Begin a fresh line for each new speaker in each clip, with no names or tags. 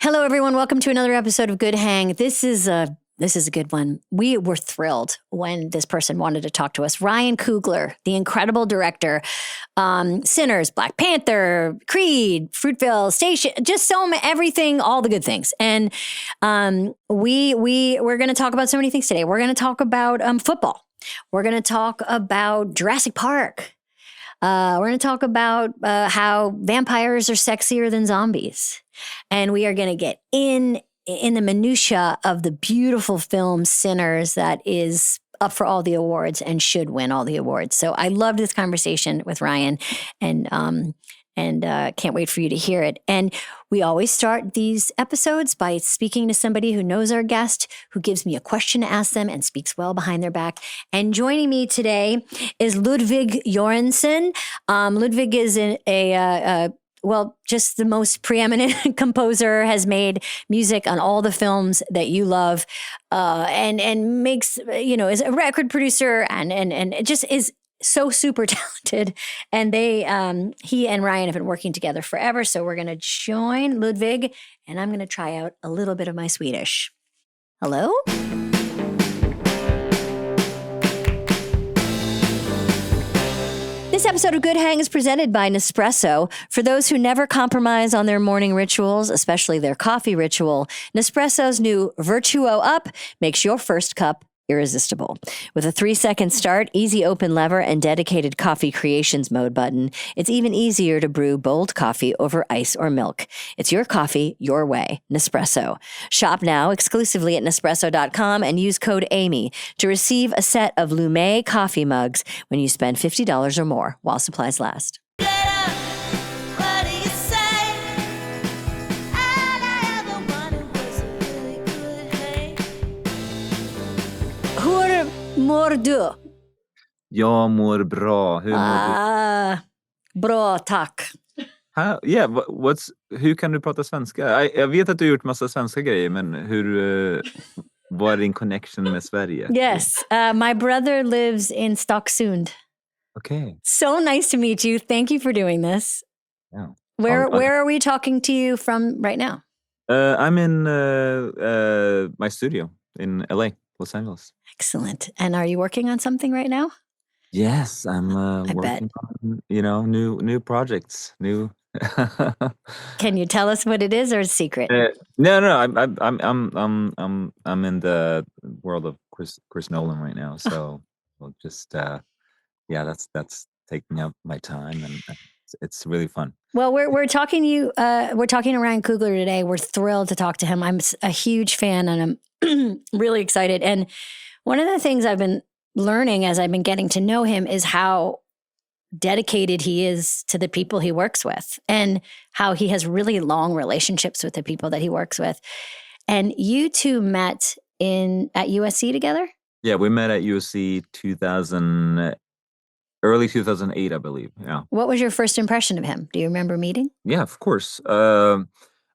Hello, everyone. Welcome to another episode of Good Hang. This is a good one. We were thrilled when this person wanted to talk to us. Ryan Coogler, the incredible director, Sinners, Black Panther, Creed, Fruitvale Station, just everything, all the good things. And we're going to talk about so many things today. We're going to talk about football. We're going to talk about Jurassic Park. We're going to talk about how vampires are sexier than zombies. And we are going to get in the minutia of the beautiful film Sinners that is up for all the awards and should win all the awards. So I loved this conversation with Ryan and can't wait for you to hear it. And we always start these episodes by speaking to somebody who knows our guest, who gives me a question to ask them and speaks well behind their back. And joining me today is Ludwig Göransson. Ludwig is just the most preeminent composer, has made music on all the films that you love, and makes, is a record producer and just is so super talented. And he and Ryan have been working together forever. So we're going to join Ludwig, and I'm going to try out a little bit of my Swedish. Hello? This episode of Good Hang is presented by Nespresso. For those who never compromise on their morning rituals, especially their coffee ritual, Nespresso's new Vertuo Up makes your first cup irresistible. With a 3-second start, easy open lever, and dedicated coffee creations mode button, it's even easier to brew bold coffee over ice or milk. It's your coffee, your way. Nespresso. Shop now exclusively at Nespresso.com and use code AMY to receive a set of Lume coffee mugs when you spend $50 or more while supplies last. Hur mår du?
Jag mår bra. Hur mår du?
Bra, tack.
Hur kan du prata svenska? Jag vet att du har gjort massa svenska grejer, men vad är din connection med Sverige?
Yes, my brother lives in Stocksund.
Okay.
So nice to meet you. Thank you for doing this.
Yeah.
Where are we talking to you from right now?
I'm in my studio in LA. Los Angeles.
Excellent. And are you working on something right now?
Yes, I'm working on new projects.
Can you tell us what it is, or is it secret?
No. I'm in the world of Chris Nolan right now. So we'll just that's taking up my time, and it's really fun.
Well, we're talking to you. We're talking to Ryan Coogler today. We're thrilled to talk to him. I'm a huge fan, and I'm really excited. And one of the things I've been learning as I've been getting to know him is how dedicated he is to the people he works with, and how he has really long relationships with the people that he works with. And you two met at USC together?
Yeah, we met at USC early 2008, I believe. Yeah.
What was your first impression of him? Do you remember meeting?
Yeah, of course. When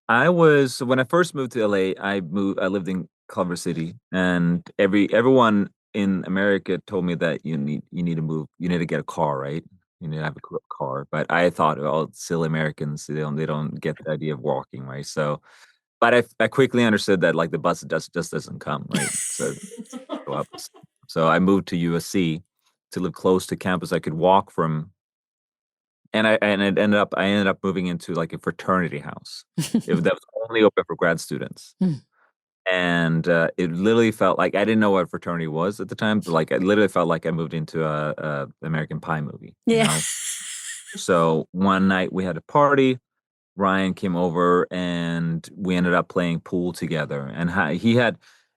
I first moved to LA, I lived in Culver City, and everyone in America told me that you need to move, you need to get a car, right? You need to have a car. But I thought, silly Americans, they don't get the idea of walking, right? So, but I quickly understood that like the bus just doesn't come, right? So I moved to USC to live close to campus. I could walk from. And I ended up moving into like a fraternity house. That was only open for grad students. And it literally felt like I didn't know what fraternity was at the time, but like I literally felt like I moved into a American Pie movie.
Yeah.
You know? So one night we had a party. Ryan came over and we ended up playing pool together. And I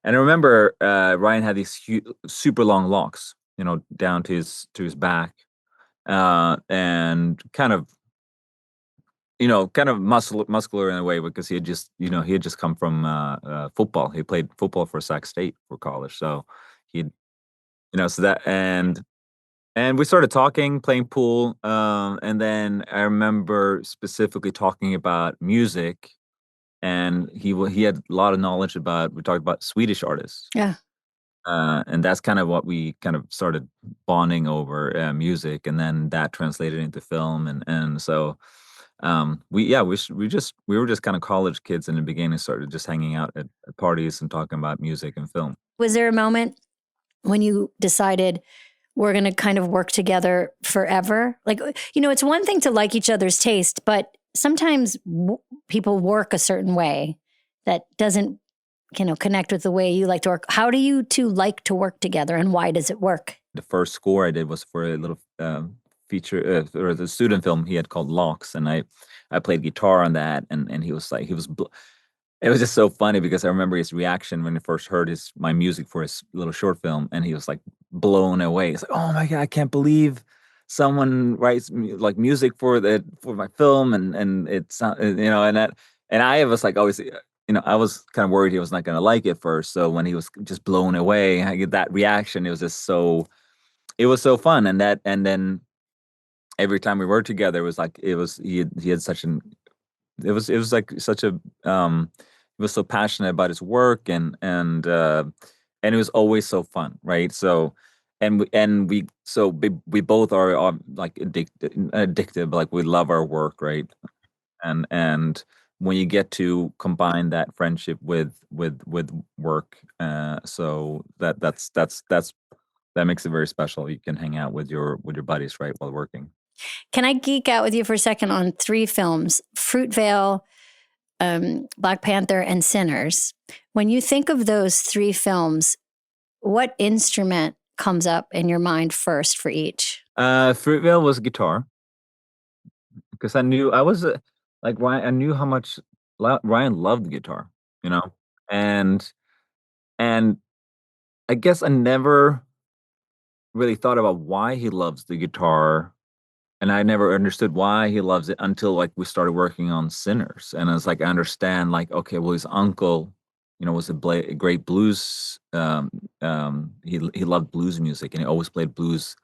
remember Ryan had these super long locks, down to his back. And kind of muscular in a way, because he had just come from football. He played football for Sac State for college. So and we started talking, playing pool. And then I remember specifically talking about music, and he had a lot of knowledge we talked about Swedish artists.
Yeah.
And that's kind of what we kind of started bonding over music, and then that translated into film, and so we were just kind of college kids in the beginning, started just hanging out at parties and talking about music and film.
Was there a moment when you decided we're going to kind of work together forever? Like, it's one thing to like each other's taste, but sometimes people work a certain way that doesn't, connect with the way you like to work. How do you two like to work together, and why does it work?
The first score I did was for a little feature or the student film he had called Locks, and I played guitar on that, and he was like, it was just so funny because I remember his reaction when he first heard my music for his little short film, and he was like blown away. He's like, "Oh my God, I can't believe someone writes like music for my film," and it's and I was like always. I was kind of worried he was not going to like it first. So when he was just blown away, I get that reaction. It was so fun. And then every time we were together, it was like, he had such it was like such a, he was so passionate about his work and it was always so fun. Right. So, we both are like addicted, like we love our work. Right. And when you get to combine that friendship with work, so that makes it very special. You can hang out with your buddies, right, while working.
Can I geek out with you for a second on 3 films: Fruitvale, Black Panther, and Sinners? When you think of those 3 films, what instrument comes up in your mind first for each?
Fruitvale was guitar, because I knew I was like Ryan. I knew how much Ryan loved guitar, and and I guess I never really thought about why he loves the guitar, and I never understood why he loves it until like we started working on Sinners, and I was like, I understand, like, okay, well, his uncle, was a great blues. He loved blues music, and he always played blues.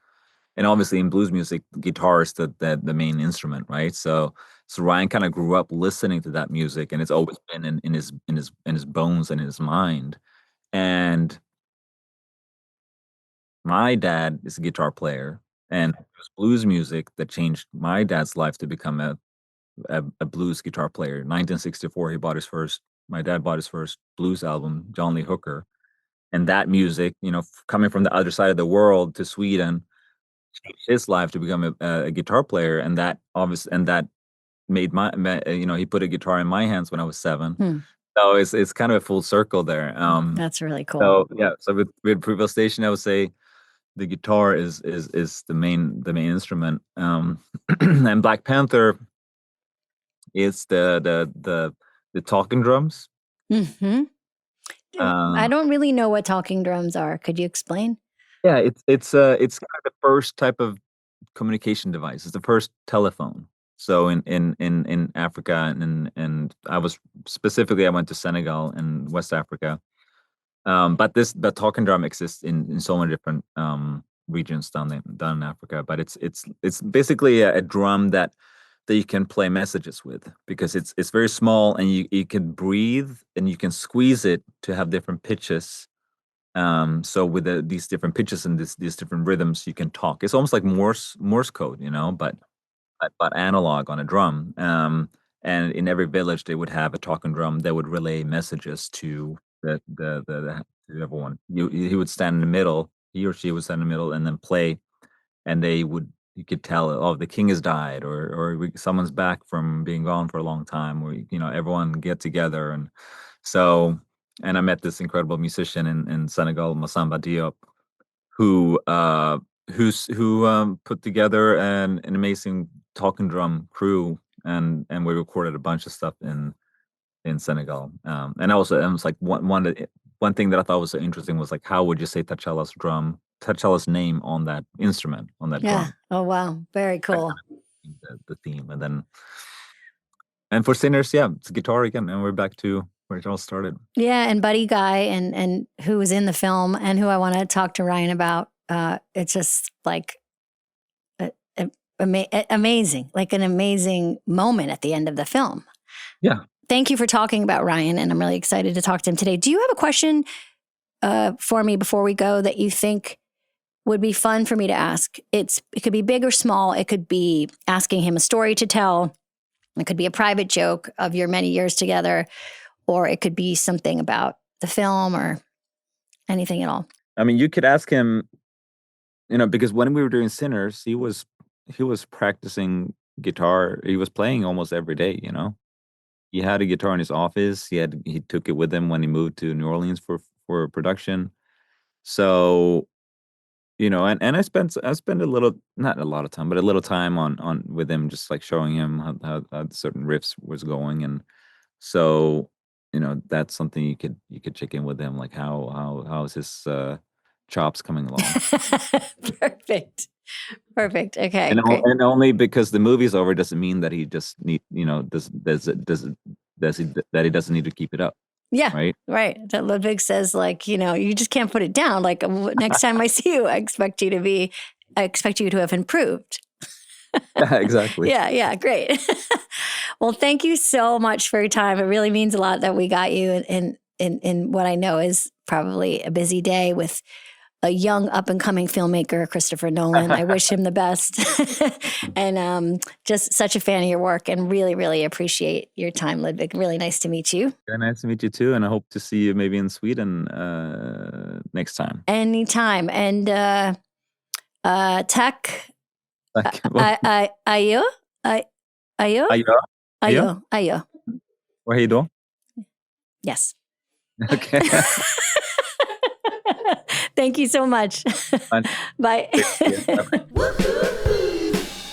And obviously, in blues music, guitar is the main instrument, right? So Ryan kind of grew up listening to that music, and it's always been in his bones and in his mind. And my dad is a guitar player, and it was blues music that changed my dad's life to become a blues guitar player. 1964, my dad bought his first blues album, John Lee Hooker, and that music, coming from the other side of the world to Sweden, changed his life to become a guitar player, and that made he put a guitar in my hands when I was 7. So it's kind of a full circle there.
That's really cool.
So yeah, so with Fruitvale Station, I would say the guitar is the main instrument. And Black Panther is the talking drums.
Mm-hmm. I don't really know what talking drums are. Could you explain?
Yeah, it's kind of the first type of communication device. It's the first telephone. So in Africa, and I went to Senegal and West Africa. But the talking drum exists in so many different regions down in Africa. But it's basically a drum that you can play messages with, because it's very small, and you can breathe and you can squeeze it to have different pitches. So with these different pitches and these different rhythms, you can talk. It's almost like Morse code, but analog on a drum. And in every village, they would have a talking drum that would relay messages to to everyone. He would stand in the middle. He or she would stand in the middle and then play, and you could tell, oh, the king has died, or someone's back from being gone for a long time, or everyone get together. And so, and I met this incredible musician in Senegal, Massamba Diop, who put together an amazing talking drum crew, and we recorded a bunch of stuff in Senegal. And also, it was like one thing that I thought was so interesting was like, how would you say T'Challa's name on that instrument, on that drum?
Oh wow, very cool.
The theme, and for Sinners, yeah, it's guitar again, and we're back to where it all started.
Yeah, and Buddy Guy, and who was in the film, and who I want to talk to Ryan about. It's just like amazing, like an amazing moment at the end of the film.
Yeah.
Thank you for talking about Ryan, and I'm really excited to talk to him today. Do you have a question for me before we go that you think would be fun for me to ask? It could be big or small. It could be asking him a story to tell. It could be a private joke of your many years together, or it could be something about the film or anything at all.
I mean, you could ask him, because when we were doing Sinners, he was practicing guitar. He was playing almost every day, He had a guitar in his office. He took it with him when he moved to New Orleans for production. So, and I spent a little, not a lot of time, but a little time on with him, just like showing him how certain riffs was going. And so, that's something you could check in with him, like how's his chops coming along.
Perfect. Okay.
And only because the movie's over doesn't mean that he just that he doesn't need to keep it up.
Yeah.
Right.
That Ludwig says, like, you just can't put it down. Like, next time I see you, I expect you to have improved.
Yeah, exactly.
Yeah. Great. Well, thank you so much for your time. It really means a lot that we got you in what I know is probably a busy day with a young up-and-coming filmmaker, Christopher Nolan. I wish him the best. And just such a fan of your work and really, really appreciate your time, Ludwig. Really nice to meet you.
Very nice to meet you too. And I hope to see you maybe in Sweden next time.
Anytime. And tack. Ayo.
Vad hej då?
Yes.
Okay.
Thank you so much. Bye.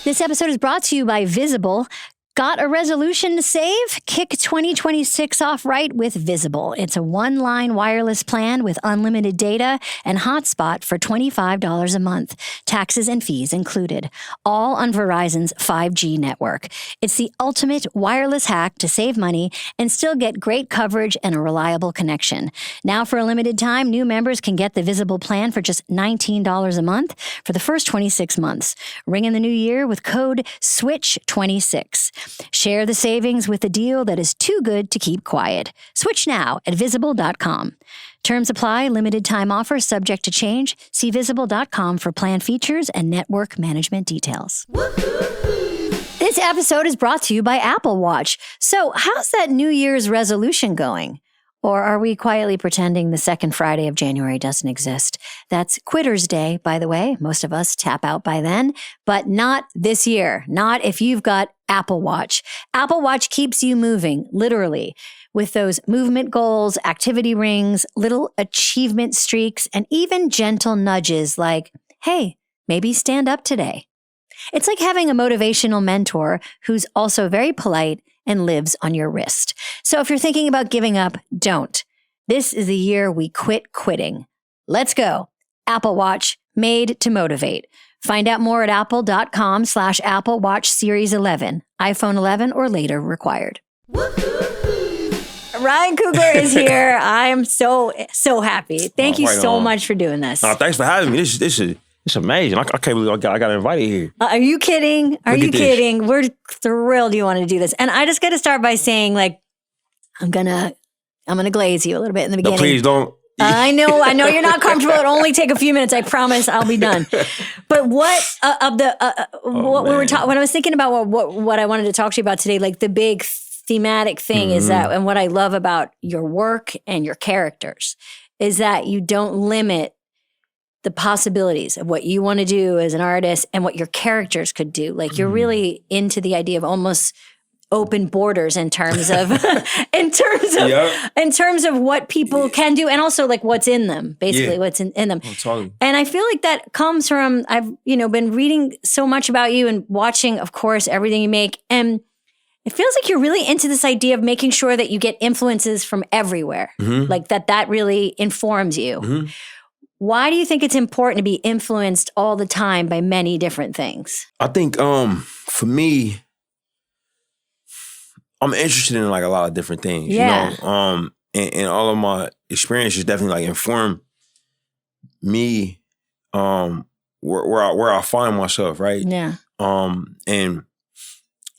This episode is brought to you by Visible. Got a resolution to save? Kick 2026 off right with Visible. It's a one-line wireless plan with unlimited data and hotspot for $25 a month. Taxes and fees included. All on Verizon's 5G network. It's the ultimate wireless hack to save money and still get great coverage and a reliable connection. Now, for a limited time, new members can get the Visible plan for just $19 a month for the first 26 months. Ring in the new year with code SWITCH26. Share the savings with a deal that is too good to keep quiet. Switch now at visible.com. Terms apply, limited time offer subject to change. See visible.com for plan features and network management details. This episode is brought to you by Apple Watch. So, how's that New Year's resolution going? Or are we quietly pretending the second Friday of January doesn't exist? That's Quitter's Day, by the way. Most of us tap out by then, but not this year. Not if you've got Apple Watch. Apple Watch keeps you moving, literally, with those movement goals, activity rings, little achievement streaks, and even gentle nudges like, hey, maybe stand up today. It's like having a motivational mentor who's also very polite and lives on your wrist. So if you're thinking about giving up, don't. This is the year we quit quitting. Let's go. Apple Watch, made to motivate. Find out more at apple.com/Apple Watch Series 11. iPhone 11 or later required. Ryan Coogler is here. I am so happy. Thank you so much for doing this.
Thanks for having me. It's amazing. I can't believe I got invited here.
Are you kidding? Are you kidding? We're thrilled you want to do this. And I just got to start by saying, like, I'm gonna glaze you a little bit in the beginning.
No, please don't.
I know you're not comfortable. It'll only take a few minutes. I promise I'll be done. But what we were talking, when I was thinking about what I wanted to talk to you about today, like the big thematic thing is that, and what I love about your work and your characters is that you don't limit the possibilities of what you want to do as an artist and what your characters could do. Like you're really into the idea of almost open borders in terms of in terms of what people can do and also like what's in them, basically what's in them. And I feel like that comes from, I've been reading so much about you and watching, of course, everything you make. And it feels like you're really into this idea of making sure that you get influences from everywhere, like that really informs you. Why do you think it's important to be influenced all the time by many different things?
I think for me, I'm interested in like a lot of different things, you know. And all of my experiences definitely like inform me where I find myself, right?
Yeah.
And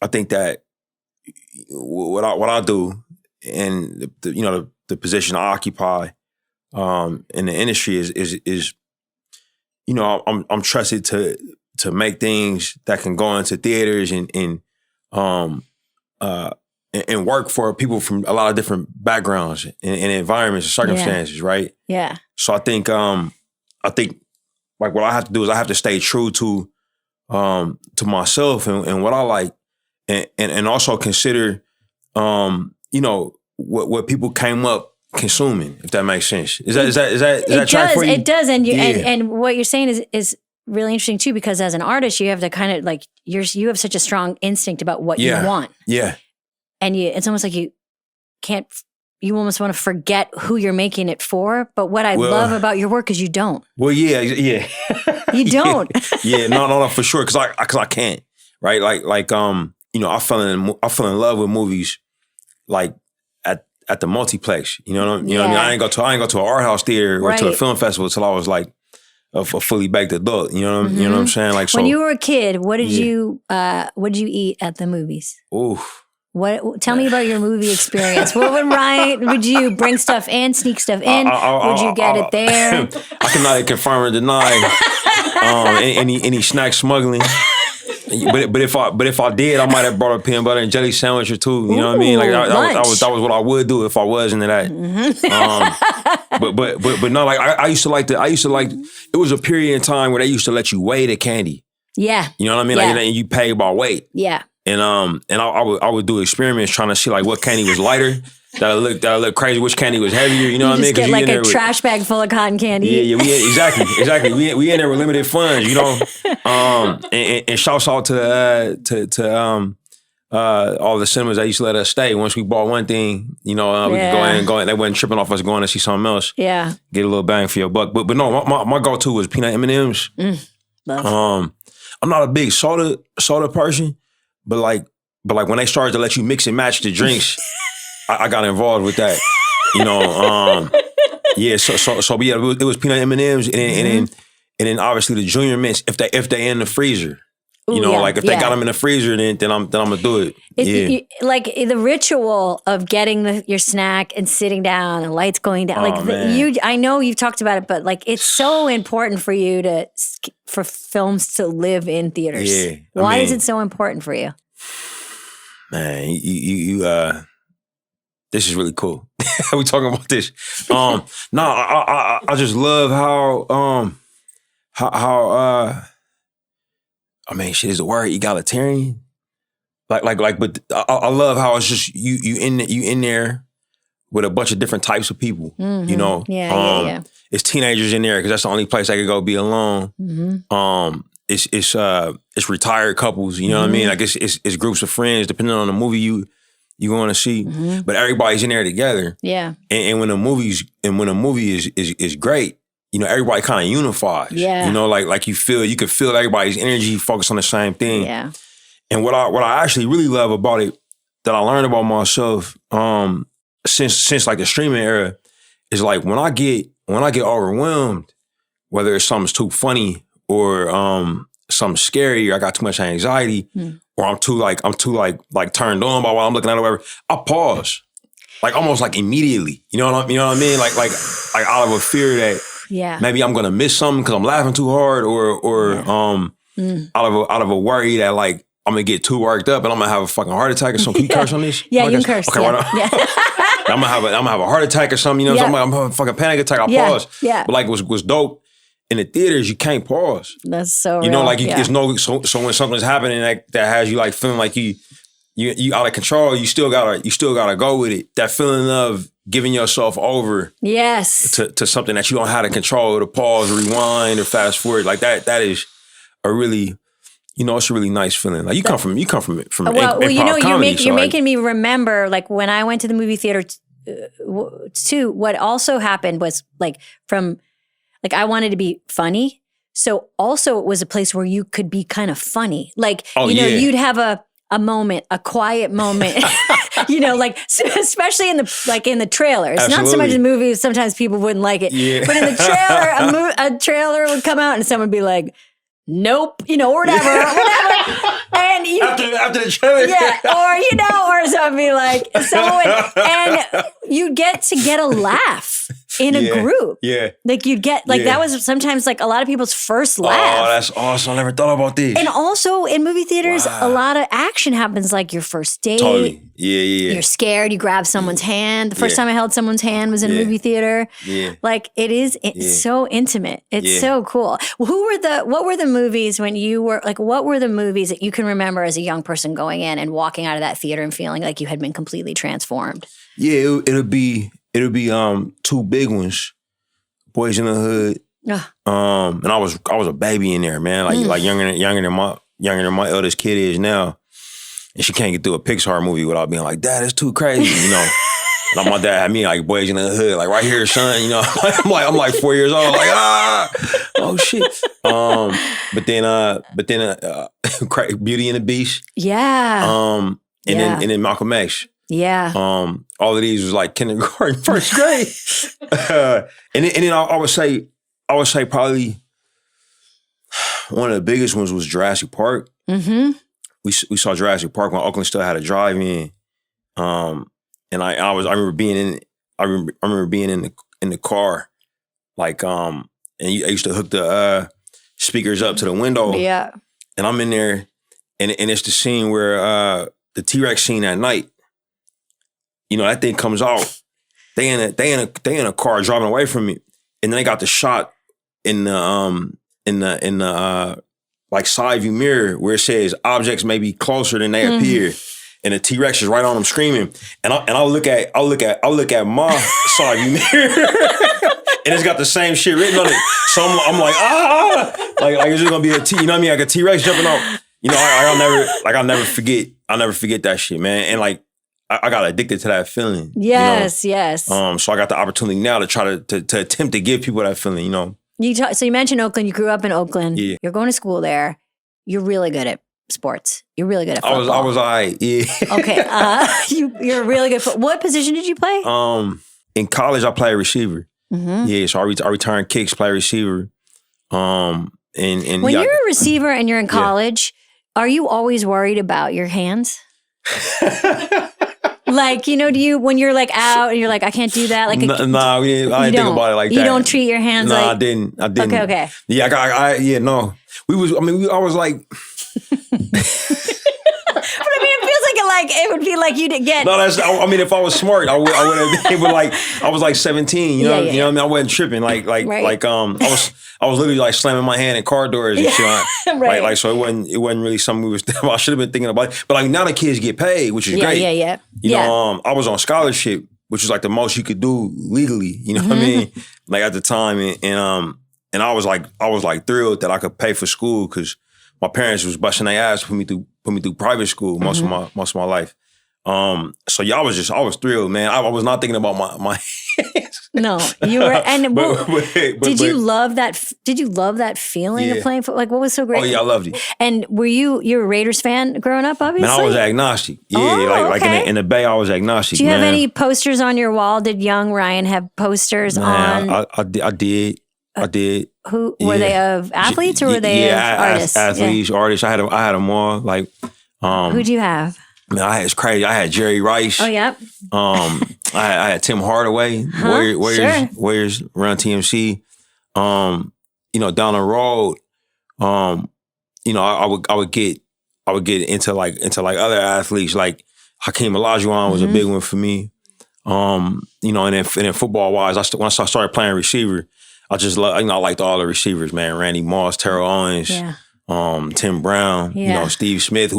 I think that what I do and the position I occupy in the industry is I'm trusted to make things that can go into theaters and and work for people from a lot of different backgrounds and environments and circumstances, right?
Yeah.
So I think like what I have to do is I have to stay true to myself and what I like, and also consider what people came up consuming, if that makes sense. Is that track for you?
It does, and what you're saying is really interesting too, because as an artist, you have to kind of like you have such a strong instinct about what you want.
Yeah.
And it's almost like you almost want to forget who you're making it for. But what I love about your work is you don't.
Well, yeah.
You don't.
Yeah, no, for sure. Cause I can't, right? I fell in love with movies like at the multiplex. You know what I mean? I ain't go to an art house theater or to a film festival till I was like a fully baked adult. You know what I'm saying? Like, so
when you were a kid, what did you eat at the movies?
Oof.
Tell me about your movie experience. Would you bring stuff in, sneak stuff in? Would you get it there?
I can neither confirm or deny any snack smuggling. But if I did, I might have brought a peanut butter and jelly sandwich or two. You know what I mean? Like that was what I would do if I was into that. But no, like I used to like it was a period in time where they used to let you weigh the candy.
Yeah.
You know what I mean?
Yeah.
Like you paid by weight.
Yeah.
And I would do experiments trying to see like what candy was lighter, that look crazy, which candy was heavier. You know what I mean?
Just get like a trash bag full of cotton candy.
Yeah, exactly. We in there with limited funds, you know. And shouts out to all the cinemas that used to let us stay. Once we bought one thing, we could go in. They wasn't tripping off us going to see something else. Yeah, get a little bang for your buck. But no, my go to was peanut M&Ms. I'm not a big soda person. But when they started to let you mix and match the drinks, I got involved with that. It was peanut M&Ms and then obviously the junior mints if they in the freezer. If they got them in the freezer, then I'm gonna do it.
Like the ritual of getting your snack and sitting down and lights going down. I know you've talked about it, but like it's so important for you for films to live in theaters. Yeah, Why is it so important for you?
Man, you this is really cool. We talking about this. I just love how shit is a word, egalitarian. But I love how it's just you in there with a bunch of different types of people. Mm-hmm. Yeah. It's teenagers in there because that's the only place I could go be alone. Mm-hmm. It's retired couples. You know what I mean? Like it's groups of friends depending on the movie you going to see. Mm-hmm. But everybody's in there together. Yeah. And when a movie is great, everybody kind of unifies. Yeah. Like you can feel everybody's energy focused on the same thing. Yeah. And what I actually really love about it that I learned about myself since like the streaming era is like when I get overwhelmed, whether it's something's too funny or something scary or I got too much anxiety or I'm too turned on by what I'm looking at or whatever, I pause. Like almost like immediately. You know what I mean? Like out of a fear that maybe I'm gonna miss something because I'm laughing too hard or out of a worry that like I'm gonna get too worked up and I'm gonna have a fucking heart attack or something. Can you curse on this?
Yeah, you can curse.
Okay, I'm gonna have a heart attack or something, so I'm having a fucking panic attack, I pause. Yeah. But like what's dope in the theaters, you can't pause.
That's so real.
It's no so when something's happening that has you like feeling like you out of control, you still gotta go with it. That feeling of giving yourself over to something that you don't have to control, to pause, rewind, or fast forward. Like that is a really it's a really nice feeling. Like you come from improv comedy,
you're making me remember like when I went to the movie theater too. What also happened was like I wanted to be funny, so also it was a place where you could be kind of funny. Like you'd have a moment, a quiet moment. Especially in the trailers. Absolutely. Not so much in the movies. Sometimes people wouldn't like it, but in the trailer, a trailer would come out and someone would be like, nope, or whatever. And
after the trailer.
Yeah, or someone be like, and you get a laugh. in a group.
Yeah.
Like you'd get, like that was sometimes like a lot of people's first laugh.
Oh, that's awesome. I never thought about this.
And also in movie theaters, a lot of action happens, like your first date.
Totally. Yeah.
You're scared, you grab someone's hand. The first time I held someone's hand was in a movie theater.
Yeah.
Like it's so intimate. It's so cool. What were the movies when you were, like, what were the movies that you can remember as a young person going in and walking out of that theater and feeling like you had been completely transformed?
Yeah, it'll be two big ones. Boys in the Hood. And I was a baby in there, man. Like younger than my eldest kid is now. And she can't get through a Pixar movie without being like, Dad, it's too crazy, you know. Like my dad had me like Boys in the Hood, like right here, son, you know. I'm like 4 years old, like oh shit. But then Beauty and the Beast.
Yeah.
And then Malcolm X.
Yeah.
All of these was like kindergarten, first grade. and then I would say probably one of the biggest ones was Jurassic Park. Mm-hmm. We saw Jurassic Park when Oakland still had a drive-in. And I remember being in the car, like and I used to hook the speakers up to the window.
Yeah.
And I'm in there, and it's the scene where the T-Rex scene at night. You know, that thing comes out. They in a car driving away from me, and then they got the shot in the like side view mirror where it says objects may be closer than they appear, and the T-Rex is right on them screaming, and I look at my side view mirror, and it's got the same shit written on it. So I'm like like it's just gonna be you know what I mean, like a T-Rex jumping out. You know, I'll never forget that shit, man, and like. I got addicted to that feeling.
Yes,
you know?
yes.
So I got the opportunity now to try to attempt to give people that feeling, you know.
So you mentioned Oakland. You grew up in Oakland.
Yeah.
You're going to school there. You're really good at sports. You're really good at football.
I was all right, yeah.
Okay. You're really good. What position did you play?
In college, I played receiver.
Mm-hmm.
Yeah, so I return kicks, play receiver. And
when you're a receiver and you're in college, are you always worried about your hands? Like, you know, when you're like out and you're like, I can't do that. Like,
I didn't think about it like that.
You don't treat your hands like.
I didn't.
Okay.
Yeah, no. I was like.
But I mean, it feels like it would be like you didn't get.
No, if I was smart, I would have been able, like, I was like 17, you know what I mean? I wasn't tripping. Right. I was literally like slamming my hand in car doors and shit.
Right.
Like, so it wasn't really something I should have been thinking about. But like now the kids get paid, which is great.
Yeah.
You know, I was on scholarship, which is like the most you could do legally, you know what I mean? Like at the time. And I was like thrilled that I could pay for school because my parents was busting their ass to put me through private school most of my life. So yeah, I was thrilled, man. I was not thinking about my
No, you were. And did you love that? Did you love that feeling of playing football? Like, what was so great?
Oh yeah, I loved it.
And you a Raiders fan growing up? Obviously,
man, I was agnostic. Yeah, like in the Bay, I was agnostic.
Do you have any posters on your wall? Did young Ryan have posters on?
I did. I did.
Who were they of athletes or were they of artists?
Athletes, artists. I had them all. Like,
who'd you have?
Man, it's crazy. I had Jerry Rice.
Oh yeah.
I had Tim Hardaway. Warriors around TMC. You know, down the road. You know, I would get into other athletes. Like Hakeem Olajuwon was a big one for me. You know, and then football wise, once I started playing receiver, I just I liked all the receivers, man. Randy Moss, Terrell Owens, Tim Brown, you know, Steve Smith,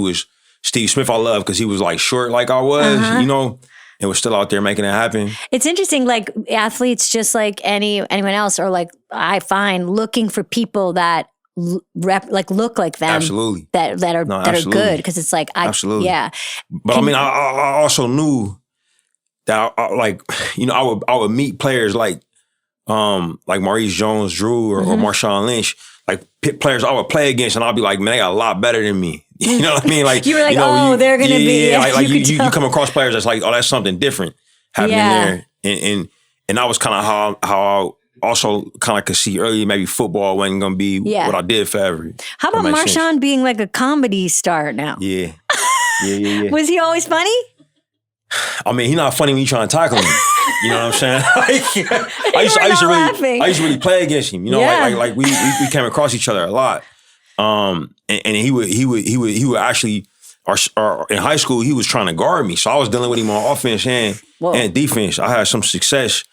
Steve Smith I love because he was like short like I was, you know, and was still out there making it happen.
It's interesting, like athletes, just like anyone else, are like, I find looking for people that look like them. Absolutely. That are good, because it's like, absolutely. Yeah.
But I mean, I also knew that I would meet players like Maurice Jones-Drew or Marshawn Lynch, like players I would play against, and I'll be like, man, they got a lot better than me. You know what I mean? Like
you were like, they're gonna be.
Yeah, like you come across players that's like, oh, that's something different happening there, and that was kind of how I also kind of could see earlier maybe football wasn't gonna be what I did forever.
How about Marshawn being like a comedy star now?
Yeah.
Was he always funny?
I mean, he's not funny when you trying to tackle him. You know what I'm saying? I used to really play against him. You know, like we came across each other a lot. And he would actually, or in high school, he was trying to guard me. So I was dealing with him on offense and defense. I had some success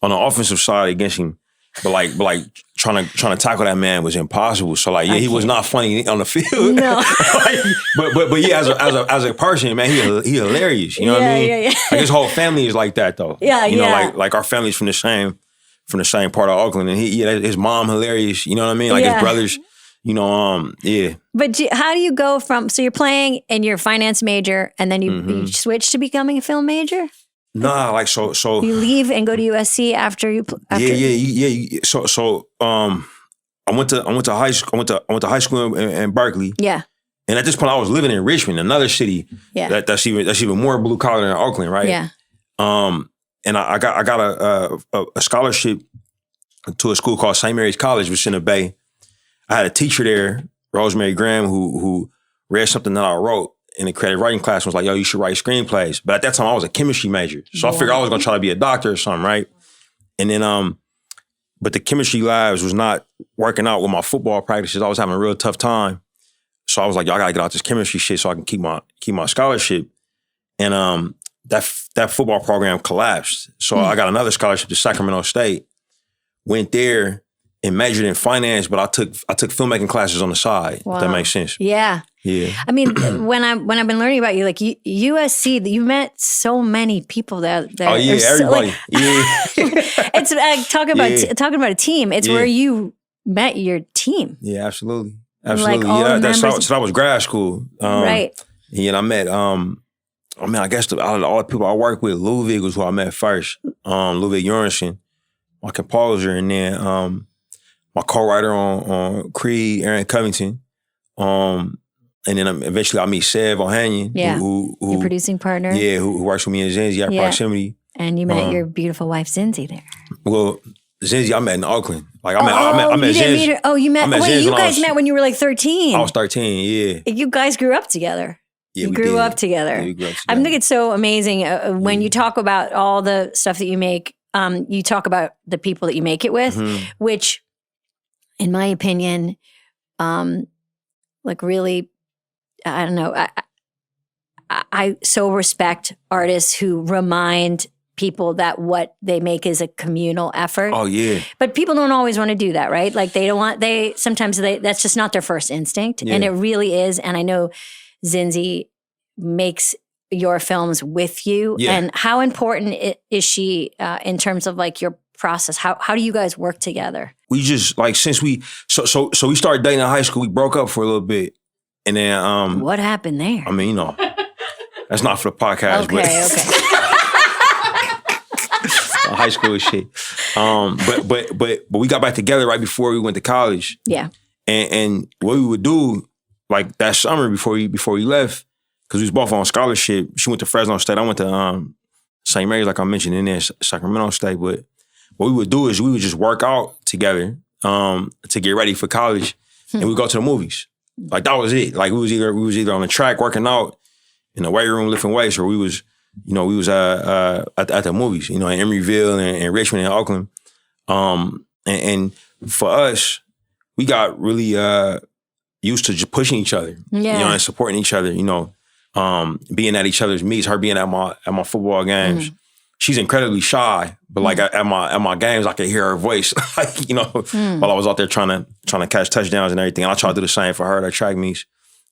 on the offensive side against him. But like trying to tackle that man was impossible. So like, he was not funny on the field. No. but yeah, as a person, man, he hilarious. You know what I mean? Yeah. Like his whole family is like that though. Yeah, you know, like our family's from the same part of Oakland, and his mom hilarious. You know what I mean? Like his brothers. You know, yeah.
But how do you go from, so you're playing and you're a finance major and then you switch to becoming a film major?
Nah, like so.
You leave and go to USC after you.
Yeah. So I went to high school. I went to high school in Berkeley. Yeah. And at this point, I was living in Richmond, another city. Yeah. That's even more blue collar than Oakland, right? Yeah. And I got a scholarship to a school called St. Mary's College, which is in the Bay. I had a teacher there, Rosemary Graham, who read something that I wrote in the creative writing class and was like, yo, you should write screenplays. But at that time, I was a chemistry major. So I figured I was going to try to be a doctor or something, right? And then, but the chemistry labs was not working out with my football practices. I was having a real tough time. So I was like, yo, I got to get out this chemistry shit so I can keep my scholarship. And that football program collapsed. So I got another scholarship to Sacramento State, went there, and majored in finance, but I took filmmaking classes on the side. If that makes sense. Yeah. Yeah. I
mean, when I've been learning about you, like USC, you met so many people there.
Oh yeah, everybody.
It's talking about a team. It's where you met your team.
Yeah, absolutely. Like so that was grad school. Right. Yeah, and I met I guess all the people I worked with, Ludwig was who I met first. Ludwig Göransson, my composer, and then my co-writer on Creed, Aaron Covington. And then eventually I meet Sev Ohanian, who your
producing partner.
Yeah, who works with me in Zenzi at Proximity.
And you met your beautiful wife Zenzi there.
Well, Zenzi I met in Oakland. Like I met
you didn't
Zenzi.
Meet her? Oh, you met. Wait, you guys met when you were like 13.
I was 13. Yeah.
You guys grew up together.
Yeah,
you grew up together.
Yeah, we grew up together.
I think it's so amazing when you talk about all the stuff that you make. You talk about the people that you make it with, which, in my opinion, like really, I don't know. I so respect artists who remind people that what they make is a communal effort.
Oh yeah.
But people don't always want to do that, right? Like sometimes that's just not their first instinct. Yeah. And it really is. And I know Zenzi makes your films with you. Yeah. And how important is she in terms of like your process? How do you guys work together?
We just like, since we started dating in high school, we broke up for a little bit. And then
what happened there?
I mean, you know, that's not for the podcast.
Okay.
High school shit. But we got back together right before we went to college. Yeah. And what we would do, like that summer before we left, because we was both on scholarship. She went to Fresno State. I went to St. Mary's, like I mentioned, in there, Sacramento State. But what we would do is we would just work out together to get ready for college, and we'd go to the movies. Like that was it. Like we was either on the track working out in the weight room lifting weights, or we was at the movies, in Emeryville and Richmond and Oakland. And for us, we got really used to just pushing each other, and supporting each other, being at each other's meets, her being at my football games. She's incredibly shy, but like at my games, I could hear her voice, while I was out there trying to catch touchdowns and everything. And I tried to do the same for her at track meets.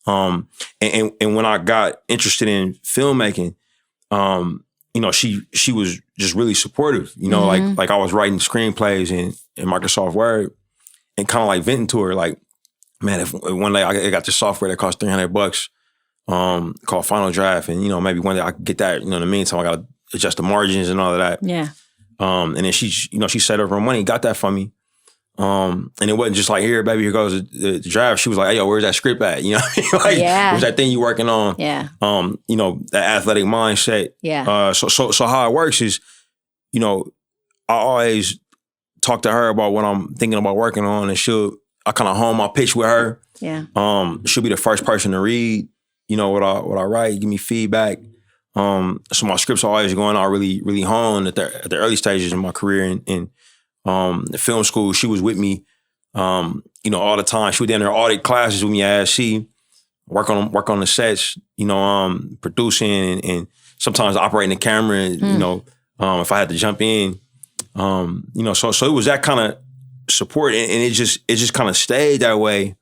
And when I got interested in filmmaking, she was just really supportive. Like I was writing screenplays in Microsoft Word, and kind of like venting to her, like, man, if one day I got this software that costs $300, called Final Draft, and maybe one day I could get that. In the meantime, I got to adjust the margins and all of that. Yeah. And then she set up her money, got that for me. And it wasn't just like, here, baby, here goes the draft. She was like, hey, yo, where's that script at? Where's that thing you working on? Yeah. That athletic mindset. Yeah. So how it works is, I always talk to her about what I'm thinking about working on, and I kind of hone my pitch with her. Yeah. She'll be the first person to read, what I write, give me feedback. So my scripts are always going out really, really honed at the early stages of my career. In the film school, she was with me, all the time. She was in her audit classes with me at ASC, work on the sets, producing and sometimes operating the camera, if I had to jump in, so it was that kind of support, and it just kind of stayed that way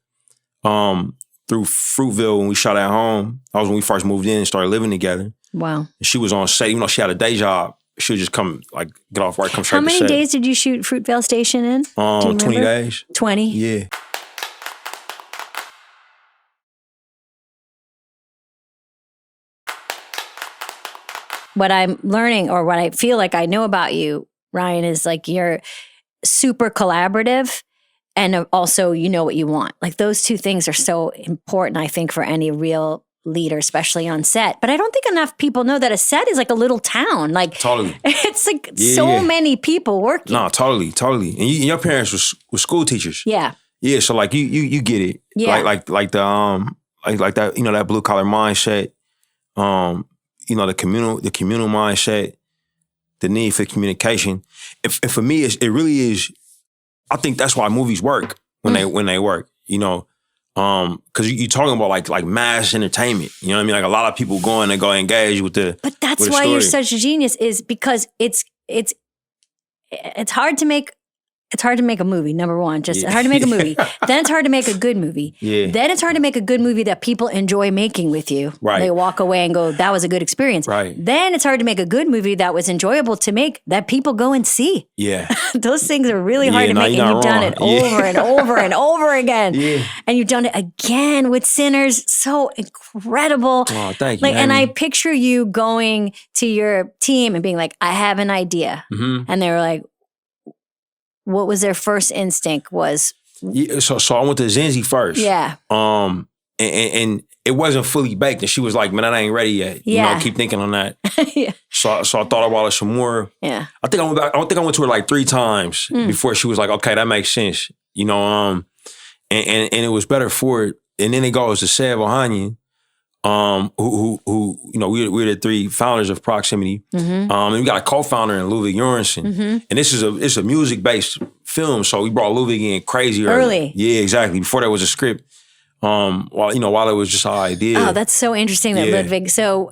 through Fruitville when we shot at home. That was when we first moved in and started living together.
Wow.
And she was on set, even though she had a day job. She would just come, get off work, come straight
How
to set.
many days did you shoot Fruitvale Station in?
20 days.
20?
Yeah.
What I'm learning, or what I feel like I know about you, Ryan, is like you're super collaborative, and also you know what you want. Like those two things are so important, I think, for any real leader, especially on set. But I don't think enough people know that a set is like a little town. Like
Totally.
It's like many people working.
No, totally. And your parents were school teachers.
Yeah.
Yeah, so like you get it.
Yeah.
Like that that blue collar mindset, the communal mindset, the need for communication. And for me, it really is. I think that's why movies work when they work. Because you're talking about like mass entertainment. You know what I mean? Like a lot of people go engage with the.
But that's why you're such a genius, is because it's hard to make. It's hard to make a movie, number one. It's hard to make a movie. Then it's hard to make a good movie.
Yeah.
Then it's hard to make a good movie that people enjoy making with you.
Right.
They walk away and go, that was a good experience.
Right.
Then it's hard to make a good movie that was enjoyable to make that people go and see.
Yeah.
Those things are really hard to make, and you've done it over and over and over again.
Yeah.
And you've done it again with Sinners. So incredible.
Oh, thank you.
And I picture you going to your team and being like, I have an idea.
Mm-hmm.
And they were like, what was their first instinct was?
Yeah, so I went to Zenzi first.
Yeah.
And it wasn't fully baked. And she was like, man, that ain't ready yet.
Yeah.
Keep thinking on that.
Yeah.
So I thought about it some more.
Yeah.
I think I went to her like 3 times before she was like, okay, that makes sense. And it was better for it. And then it goes to Sev Ohanyan, who we're the 3 founders of Proximity.
Mm-hmm.
And we got a co-founder in Ludwig Göransson. Mm-hmm. And it's a music-based film, so we brought Ludwig in crazy early. Yeah, exactly. Before there was a script. While it was just our idea.
Oh, that's so interesting, that Ludwig. So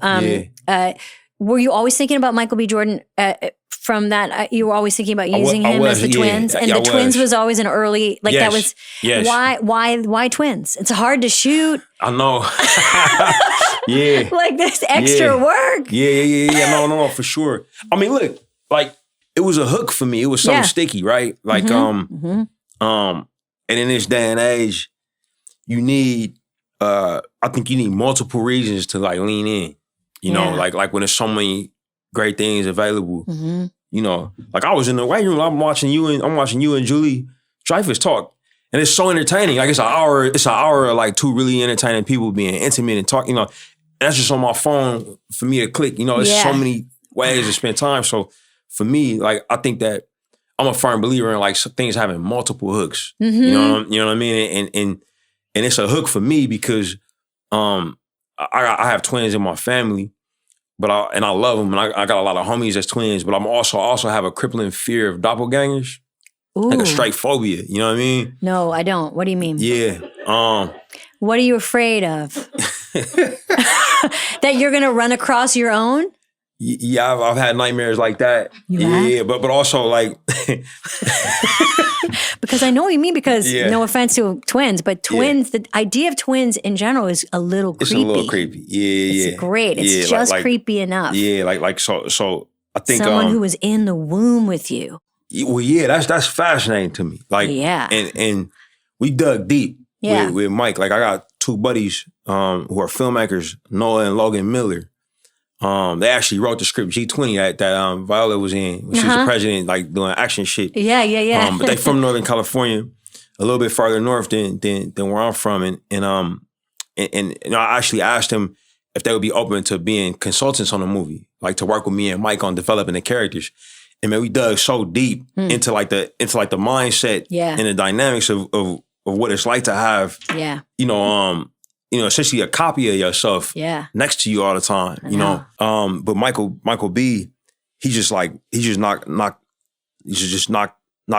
were you always thinking about Michael B. Jordan from that? You were always thinking about using him as the twins? And the twins was always an early, like that was, why twins? It's hard to shoot.
I know. Yeah.
Like this extra work.
Yeah. No, for sure. I mean, look, like it was a hook for me. It was something sticky, right? Like, and in this day and age, you need, I think you need multiple reasons to like lean in. Like when there's so many great things available. Like I was in the waiting room, I'm watching you and Julie Dreyfus talk, and it's so entertaining. Like it's an hour of like 2 really entertaining people being intimate and talking. That's just on my phone for me to click. There's so many ways to spend time. So for me, like I think that I'm a firm believer in like things having multiple hooks.
Mm-hmm.
You know what I mean? And it's a hook for me because I have twins in my family, but I love them, and I got a lot of homies as twins. But I'm also have a crippling fear of doppelgangers, like a straight phobia. You know what I mean?
No, I don't. What do you mean?
Yeah.
What are you afraid of? That you're gonna run across your own?
Yeah, I've had nightmares like that. Yeah, but also like
because I know what you mean. Because no offense to twins, but twins, the idea of twins in general is a little creepy.
It's a little creepy. Yeah,
it's great. It's just creepy enough.
Yeah, so I think
someone who was in the womb with you.
Well, yeah, that's fascinating to me. Like, and we dug deep with Mike. Like, I got 2 buddies who are filmmakers, Noah and Logan Miller. They actually wrote the script G20 that Viola was in when she was the president, like doing action shit.
Yeah.
But they from Northern California, a little bit farther north than where I'm from, and I actually asked them if they would be open to being consultants on the movie, like to work with me and Mike on developing the characters. And man, we dug so deep into the mindset and the dynamics of what it's like to have essentially a copy of yourself next to you all the time, you know. But Michael B, he just knocked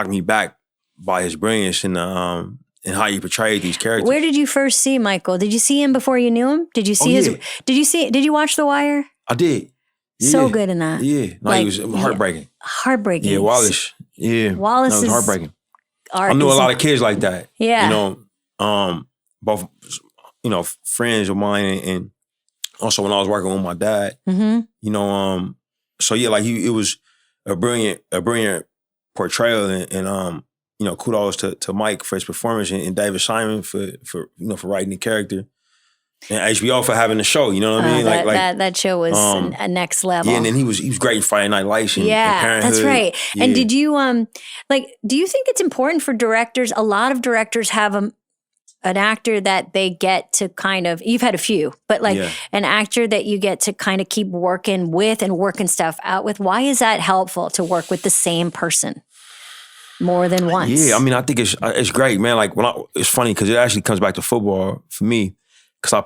me back by his brilliance and how he portrayed these characters.
Where did you first see Michael? Did you see him before you knew him? Did you see did you watch The Wire?
I did. Yeah.
So good in that.
Yeah. No, he was heartbreaking.
Heartbreaking.
Yeah, Wallace. Yeah.
Wallace
was
is
heartbreaking. I knew a lot of kids like that.
Yeah.
You know, both, friends of mine and also when I was working with my dad, you know, so yeah, like it was a brilliant portrayal and kudos to Mike for his performance and David Simon for writing the character. And HBO for having the show, you know what I mean?
That show was a next level.
Yeah, and then he was great in Friday Night Lights and Parenthood.
That's right.
Yeah.
And did you do you think it's important for directors? A lot of directors have an actor that they get to kind of, you've had a few, but an actor that you get to kind of keep working with and working stuff out with. Why is that helpful to work with the same person more than once?
Yeah, I mean, I think it's great, man. Like it's funny because it actually comes back to football for me. Because I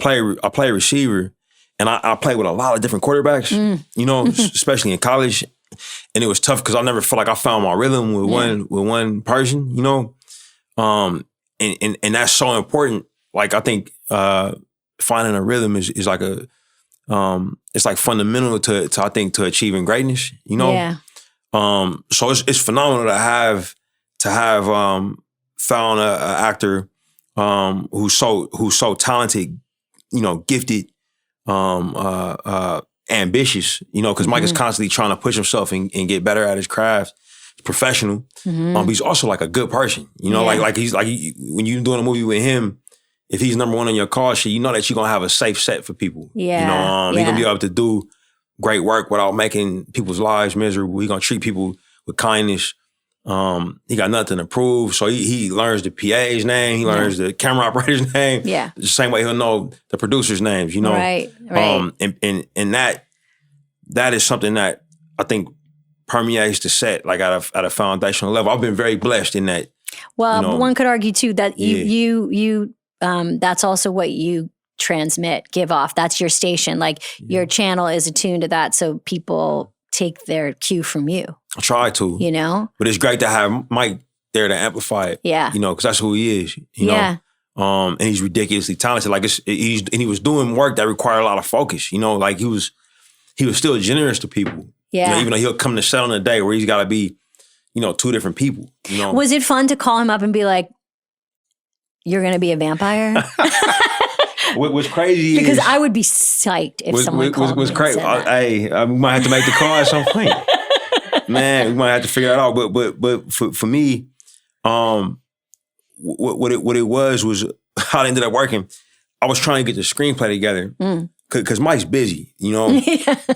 play receiver, and I play with a lot of different quarterbacks, you know, especially in college. And it was tough because I never felt like I found my rhythm with one person, you know. And that's so important. Like I think finding a rhythm is like it's like fundamental to I think to achieving greatness, you know.
Yeah.
So it's phenomenal to have found an actor who's so talented, you know, gifted, ambitious, you know, because Mike is constantly trying to push himself and get better at his craft. He's professional, but he's also like a good person, you know, like he's like when you're doing a movie with him, if he's number one on your call sheet, you know that you're gonna have a safe set for people.
Yeah,
you know, he's gonna be able to do great work without making people's lives miserable. He's gonna treat people with kindness. He got nothing to prove, so he learns the PA's name, he learns the camera operator's name. Yeah, the same way he'll know the producer's names. You know,
right.
And that is something that I think permeates the set, like at a foundational level. I've been very blessed in that.
Well, you know, one could argue too that you that's also what you transmit, give off. That's your station. Like your channel is attuned to that, so people take their cue from you.
I try to, you know, but it's great to have Mike there to amplify it. Yeah, you know, because that's who he is. You know, and he's ridiculously talented. Like he was doing work that required a lot of focus. You know, like he was still generous to people. Yeah, you know, even though he'll come to set on a day where he's got to be, you know, two different people. You know,
was it fun to call him up and be like, "You're going to be a vampire"?
What was crazy
because I would be psyched if someone called me.
Crazy. Hey, we might have to make the call at some point. Man, we might have to figure that out. But for me, what it was how it ended up working. I was trying to get the screenplay together because Mike's busy, you know. And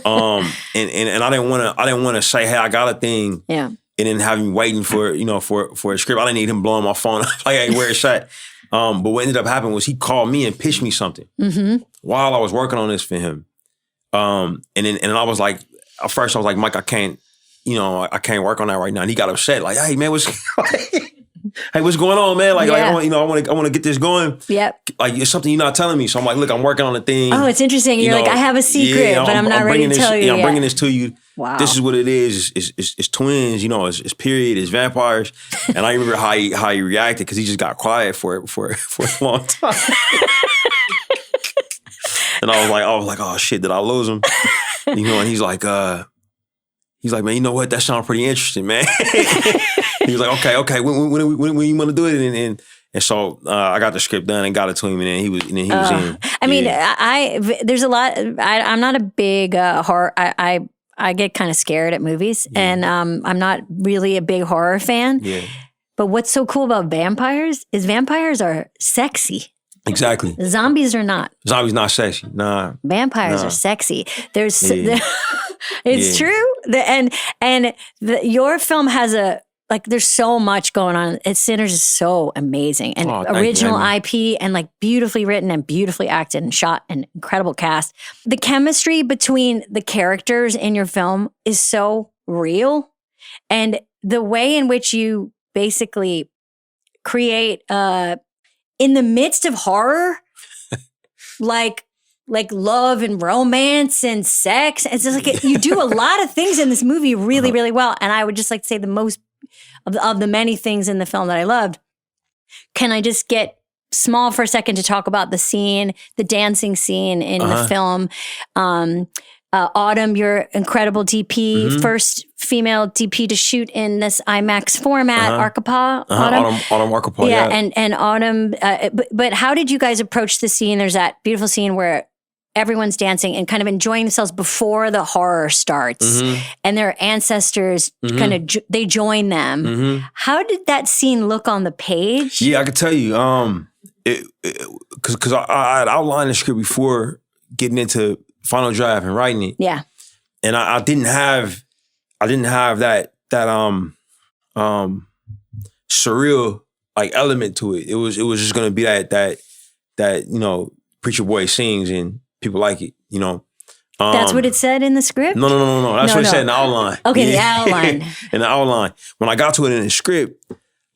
I didn't want to say, hey, I got a thing. Yeah. And then have him waiting for a script. I didn't need him blowing my phone up like, hey, where it's at. But what ended up happening was he called me and pitched me something while I was working on this for him. And then I was like, at first I was like, Mike, I can't work on that right now. And he got upset, like, hey man, what's going on, man? Like, I want to get this going. Yep. Like it's something you're not telling me. So I'm like, look, I'm working on a thing.
Oh, it's interesting. You're like, I have a secret, but I'm not ready to tell you.
Yeah, I'm bringing this to you. Wow. This is what it is. It's twins, you know, it's period, it's vampires. And I remember how he reacted because he just got quiet for a long time. And I was like, oh shit, did I lose him? You know, and he's like, man, you know what? That sounds pretty interesting, man. He was like, okay, when you want to do it? And so I got the script done and got it to him, and then he was in.
I mean, there's a lot. I'm not a big horror. I get kind of scared at movies, and I'm not really a big horror fan. Yeah. But what's so cool about vampires is vampires are sexy.
Exactly.
Zombies are not.
Zombies not sexy. Nah.
Vampires are sexy. It's true. Your film has there's so much going on. Sinners is so amazing and original IP and like beautifully written and beautifully acted and shot and incredible cast. The chemistry between the characters in your film is so real, and the way in which you basically create in the midst of horror like love and romance and sex. It's just like you do a lot of things in this movie really, really well. And I would just like to say the most of the many things in the film that I loved. Can I just get small for a second to talk about the scene, the dancing scene in the film? Autumn, your incredible DP, first female DP to shoot in this IMAX format, Arkapaw.
Autumn Arkapaw,
yeah. And Autumn, but how did you guys approach the scene? There's that beautiful scene where everyone's dancing and kind of enjoying themselves before the horror starts, and their ancestors kind of they join them. How did that scene look on the page?
Yeah, I could tell you, because I had outlined the script before getting into final draft and writing it.
Yeah,
and I didn't have that surreal like element to it. It was just gonna be that preacher boy sings and people like it,
That's what it said in the script?
No. That's what it said in the outline.
Okay, the outline.
In the outline. When I got to it in the script,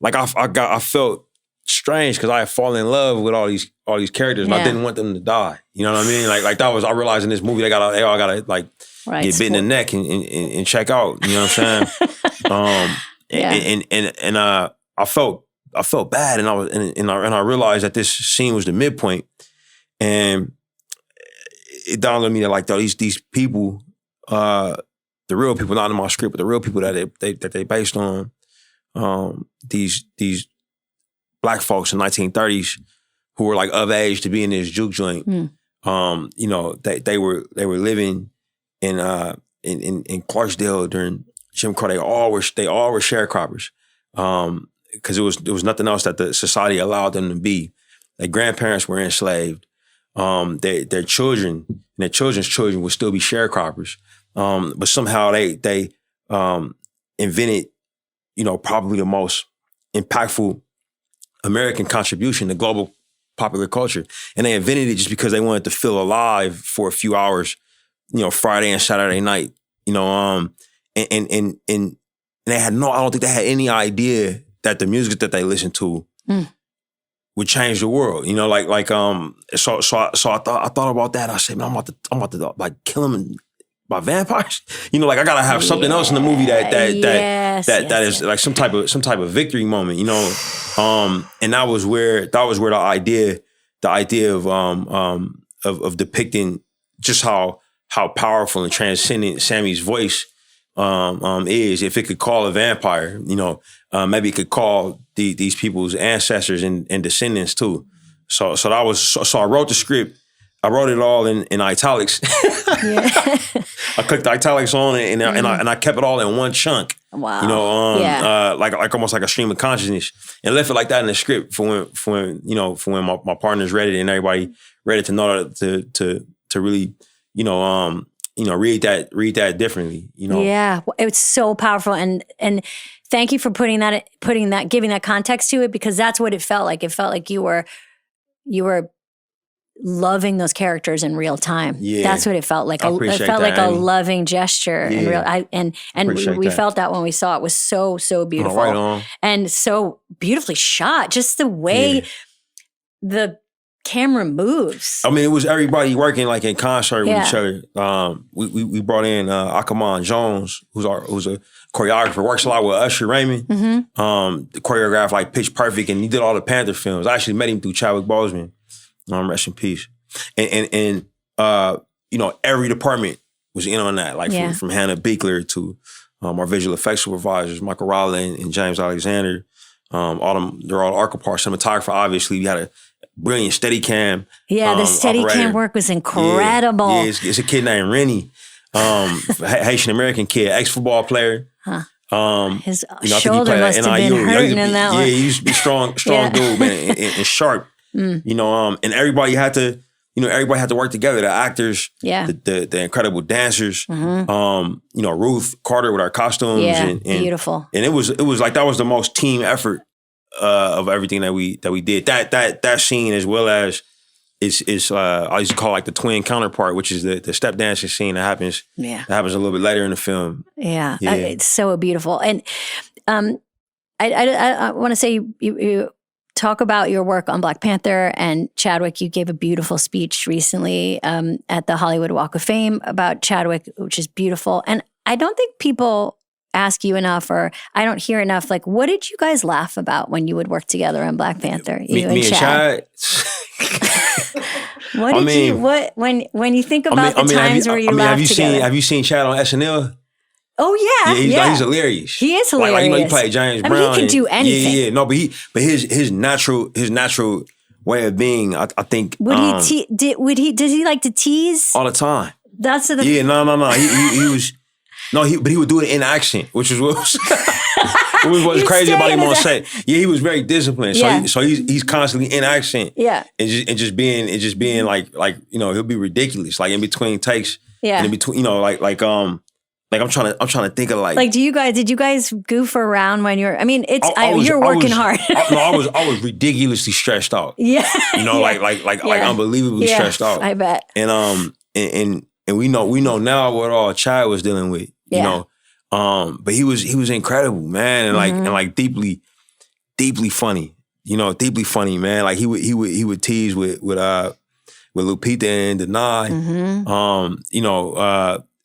like I felt strange because I had fallen in love with all these characters and I didn't want them to die. You know what I mean? Like that was, I realized in this movie they all gotta like get bit in the neck and check out. You know what I'm saying? And I felt bad and I realized that this scene was the midpoint. And it dawned on me that like these people, the real people, not in my script, but the real people that they based on, these Black folks in 1930s who were like of age to be in this juke joint. They were living in Clarksdale during Jim Crow. They all were sharecroppers because it was nothing else that the society allowed them to be. Their grandparents were enslaved. Their children and their children's children would still be sharecroppers. But somehow they invented, probably the most impactful American contribution to global popular culture. And they invented it just because they wanted to feel alive for a few hours, Friday and Saturday night, and they had I don't think they had any idea that the music that they listened to would change the world. So I thought about that. I said, man, I'm about to like kill him by vampires. I gotta have something else in the movie that is like some type of victory moment. And that was where the idea of depicting just how powerful and transcendent Sammy's voice is. If it could call a vampire, maybe it could call these people's ancestors and descendants too. So I wrote the script. I wrote it all in italics. I clicked the italics on it and I kept it all in one chunk.
Wow.
Like almost like a stream of consciousness, and left it like that in the script for when my partners read it and everybody read it to know to really read that differently.
Yeah, it's so powerful, and thank you for giving that context to it, because that's what it felt like. It felt like you were loving those characters in real time. Yeah, that's what it felt like. It felt like a loving gesture in real. We felt that when we saw it. It was so beautiful,
right on.
And so beautifully shot. Just the way the camera moves.
I mean, it was everybody working like in concert with each other. We brought in Akamon Jones, who's a choreographer, works a lot with Usher Raymond. The choreographed like Pitch Perfect, and he did all the Panther films. I actually met him through Chadwick Boseman. Rest in peace. And every department was in on that, like from Hannah Beekler to our visual effects supervisors, Michael Rowland and James Alexander. They're all Arkapaw cinematographer. Obviously, we had a brilliant Steadicam.
Yeah, the Steadicam work was incredible.
Yeah, it's a kid named Rennie, Haitian American kid, ex-football player.
His shoulder must have been hurting in that one.
Yeah, he used to be strong dude, man, and sharp. And everybody had to work together. The actors, the incredible dancers, Ruth Carter with our costumes, and beautiful. And it was like that was the most team effort of everything that we did. That scene, as well as is I used to call like the twin counterpart, which is the step dancing scene that happens. Yeah, that happens a little bit later in the film.
Yeah. It's so beautiful. And I want to say you talk about your work on Black Panther. And Chadwick, you gave a beautiful speech recently at the Hollywood Walk of Fame about Chadwick, which is beautiful. And I don't think people ask you enough, or I don't hear enough, like, what did you guys laugh about when you would work together on Black Panther?
Me and Chad.
When you think about the times where you laughed together?
Have you seen Chad on SNL?
Oh yeah,
he's hilarious.
He is hilarious.
Like, he played James Brown.
I mean, he can do anything.
Yeah. No, but his natural way of being, I think.
Does he like to tease
all the time?
That's the
no. He was but he would do it in accent, which was what's crazy about him on set. Yeah, he was very disciplined. So he's constantly in accent.
Yeah,
and just being like he'll be ridiculous, like in between takes.
Yeah,
and in between I'm trying to think of like
did you guys goof around when you're? I mean, you're working hard.
I was ridiculously stressed out.
Yeah,
like unbelievably stressed out.
I bet.
And we know now what all Chad was dealing with. You know, but he was incredible, man, and deeply funny. Deeply funny, man. Like he would tease with Lupita and Denai.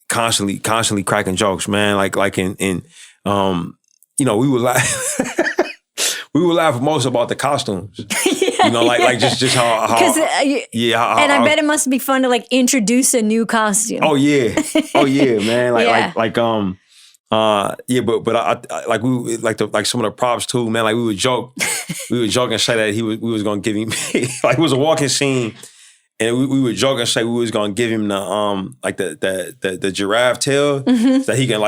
Constantly cracking jokes, man. We would laugh. We would laugh most about the costumes. Just how
and I bet it must be fun to like introduce a new costume.
Oh yeah, man. But some of the props too, man. Like we would joke and say that we was gonna give him like it was a walking scene. And we would joke and say we was gonna give him the giraffe tail that he can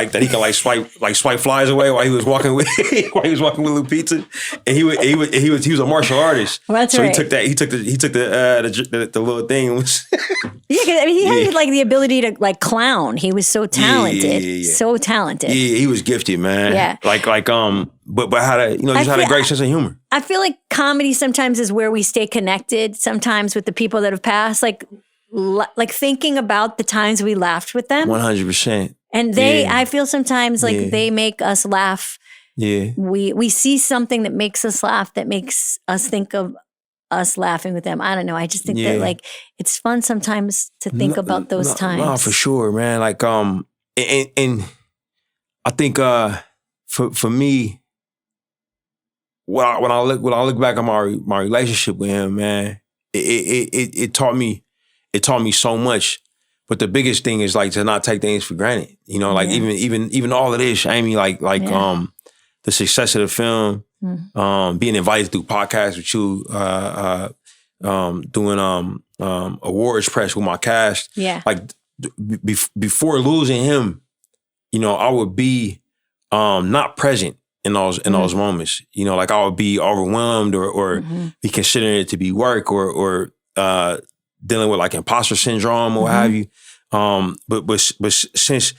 swipe flies away while he was walking with Lupita, and he was a martial artist.
Well, that's
so
right.
he took the little thing and was
yeah. I mean, he had like the ability to like clown. He was so talented, so talented.
Yeah, he was gifted, man.
Yeah,
but had a great sense of humor.
I feel like comedy sometimes is where we stay connected. Sometimes with the people that have passed, like thinking about the times we laughed with them.
100%.
And I feel sometimes like they make us laugh.
Yeah.
We see something that makes us laugh, that makes us think of us laughing with them. I don't know. I just think that like it's fun sometimes to think about those times.
No, for sure, man. Like and I think for me. When I look back on my relationship with him, man, it taught me so much. But the biggest thing is like to not take things for granted. Even all of this, Amy, the success of the film, being invited through podcasts with you, doing awards press with my cast.
Yeah.
Like before losing him, I would be not present in those moments. I would be overwhelmed or be considering it to be work or dealing with like imposter syndrome or what have you. But since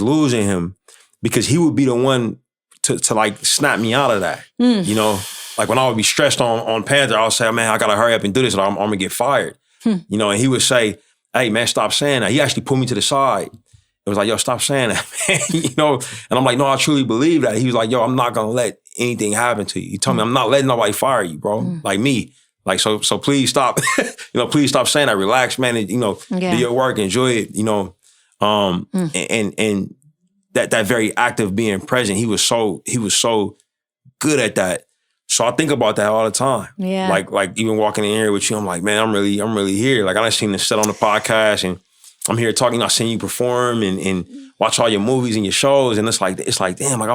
losing him, because he would be the one to like snap me out of that. Like when I would be stressed on Panther, I would say, man, I gotta hurry up and do this or I'm gonna get fired. And he would say, hey man, stop saying that. He actually pulled me to the side. It was like, yo, stop saying that, man. And I'm like, no, I truly believe that. He was like, yo, I'm not gonna let anything happen to you. He told me, I'm not letting nobody fire you, bro. Like me. Like, so please stop, please stop saying that. Relax, man, and, do your work, enjoy it, and that very act of being present, he was so good at that. So I think about that all the time.
Yeah.
Like even walking in here with you, I'm like, man, I'm really here. Like I done seen this set on the podcast and I'm here talking, I've seen you perform and watch all your movies and your shows. And it's like, damn, like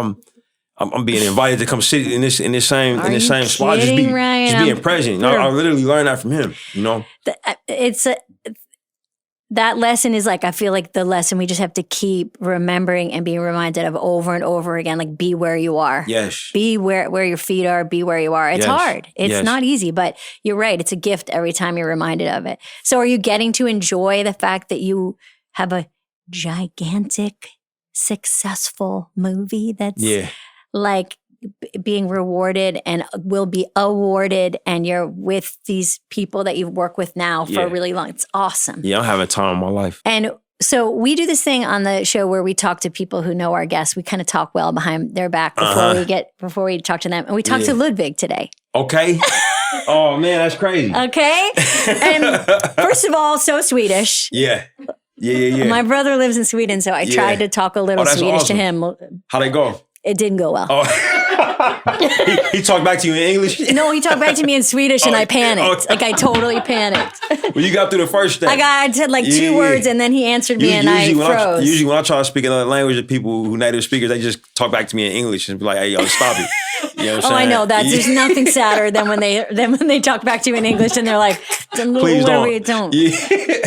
I'm being invited to come sit in this same spot. Just being present. I literally learned that from him,
That lesson is like, I feel like the lesson we just have to keep remembering and being reminded of over and over again, like be where you are.
Yes.
Be where your feet are, be where you are. It's hard. It's not easy, but you're right. It's a gift every time you're reminded of it. So are you getting to enjoy the fact that you have a gigantic, successful movie that's like being rewarded and will be awarded, and you're with these people that you've worked with now for a really long. It's awesome.
Yeah, I'm having time of my life.
And So we do this thing on the show where we talk to people who know our guests. We kind of talk well behind their back before we talk to them. And we talked to Ludwig today.
Okay. Oh man, that's crazy.
Okay. And first of all, so Swedish.
Yeah.
My brother lives in Sweden, so I tried to talk a little Swedish to him.
How'd it go?
It didn't go well.
Oh. he talked back to you in English?
No, he talked back to me in Swedish and I panicked. Like I totally panicked.
Well, you got through the first thing.
I said like two words and then he answered me and I froze.
Usually when I try to speak another language to people who native speakers, they just talk back to me in English and be like, hey, yo, stop it. You know what I'm saying?
I know that. There's nothing sadder than when they talk back to you in English and they're like,
please
don't.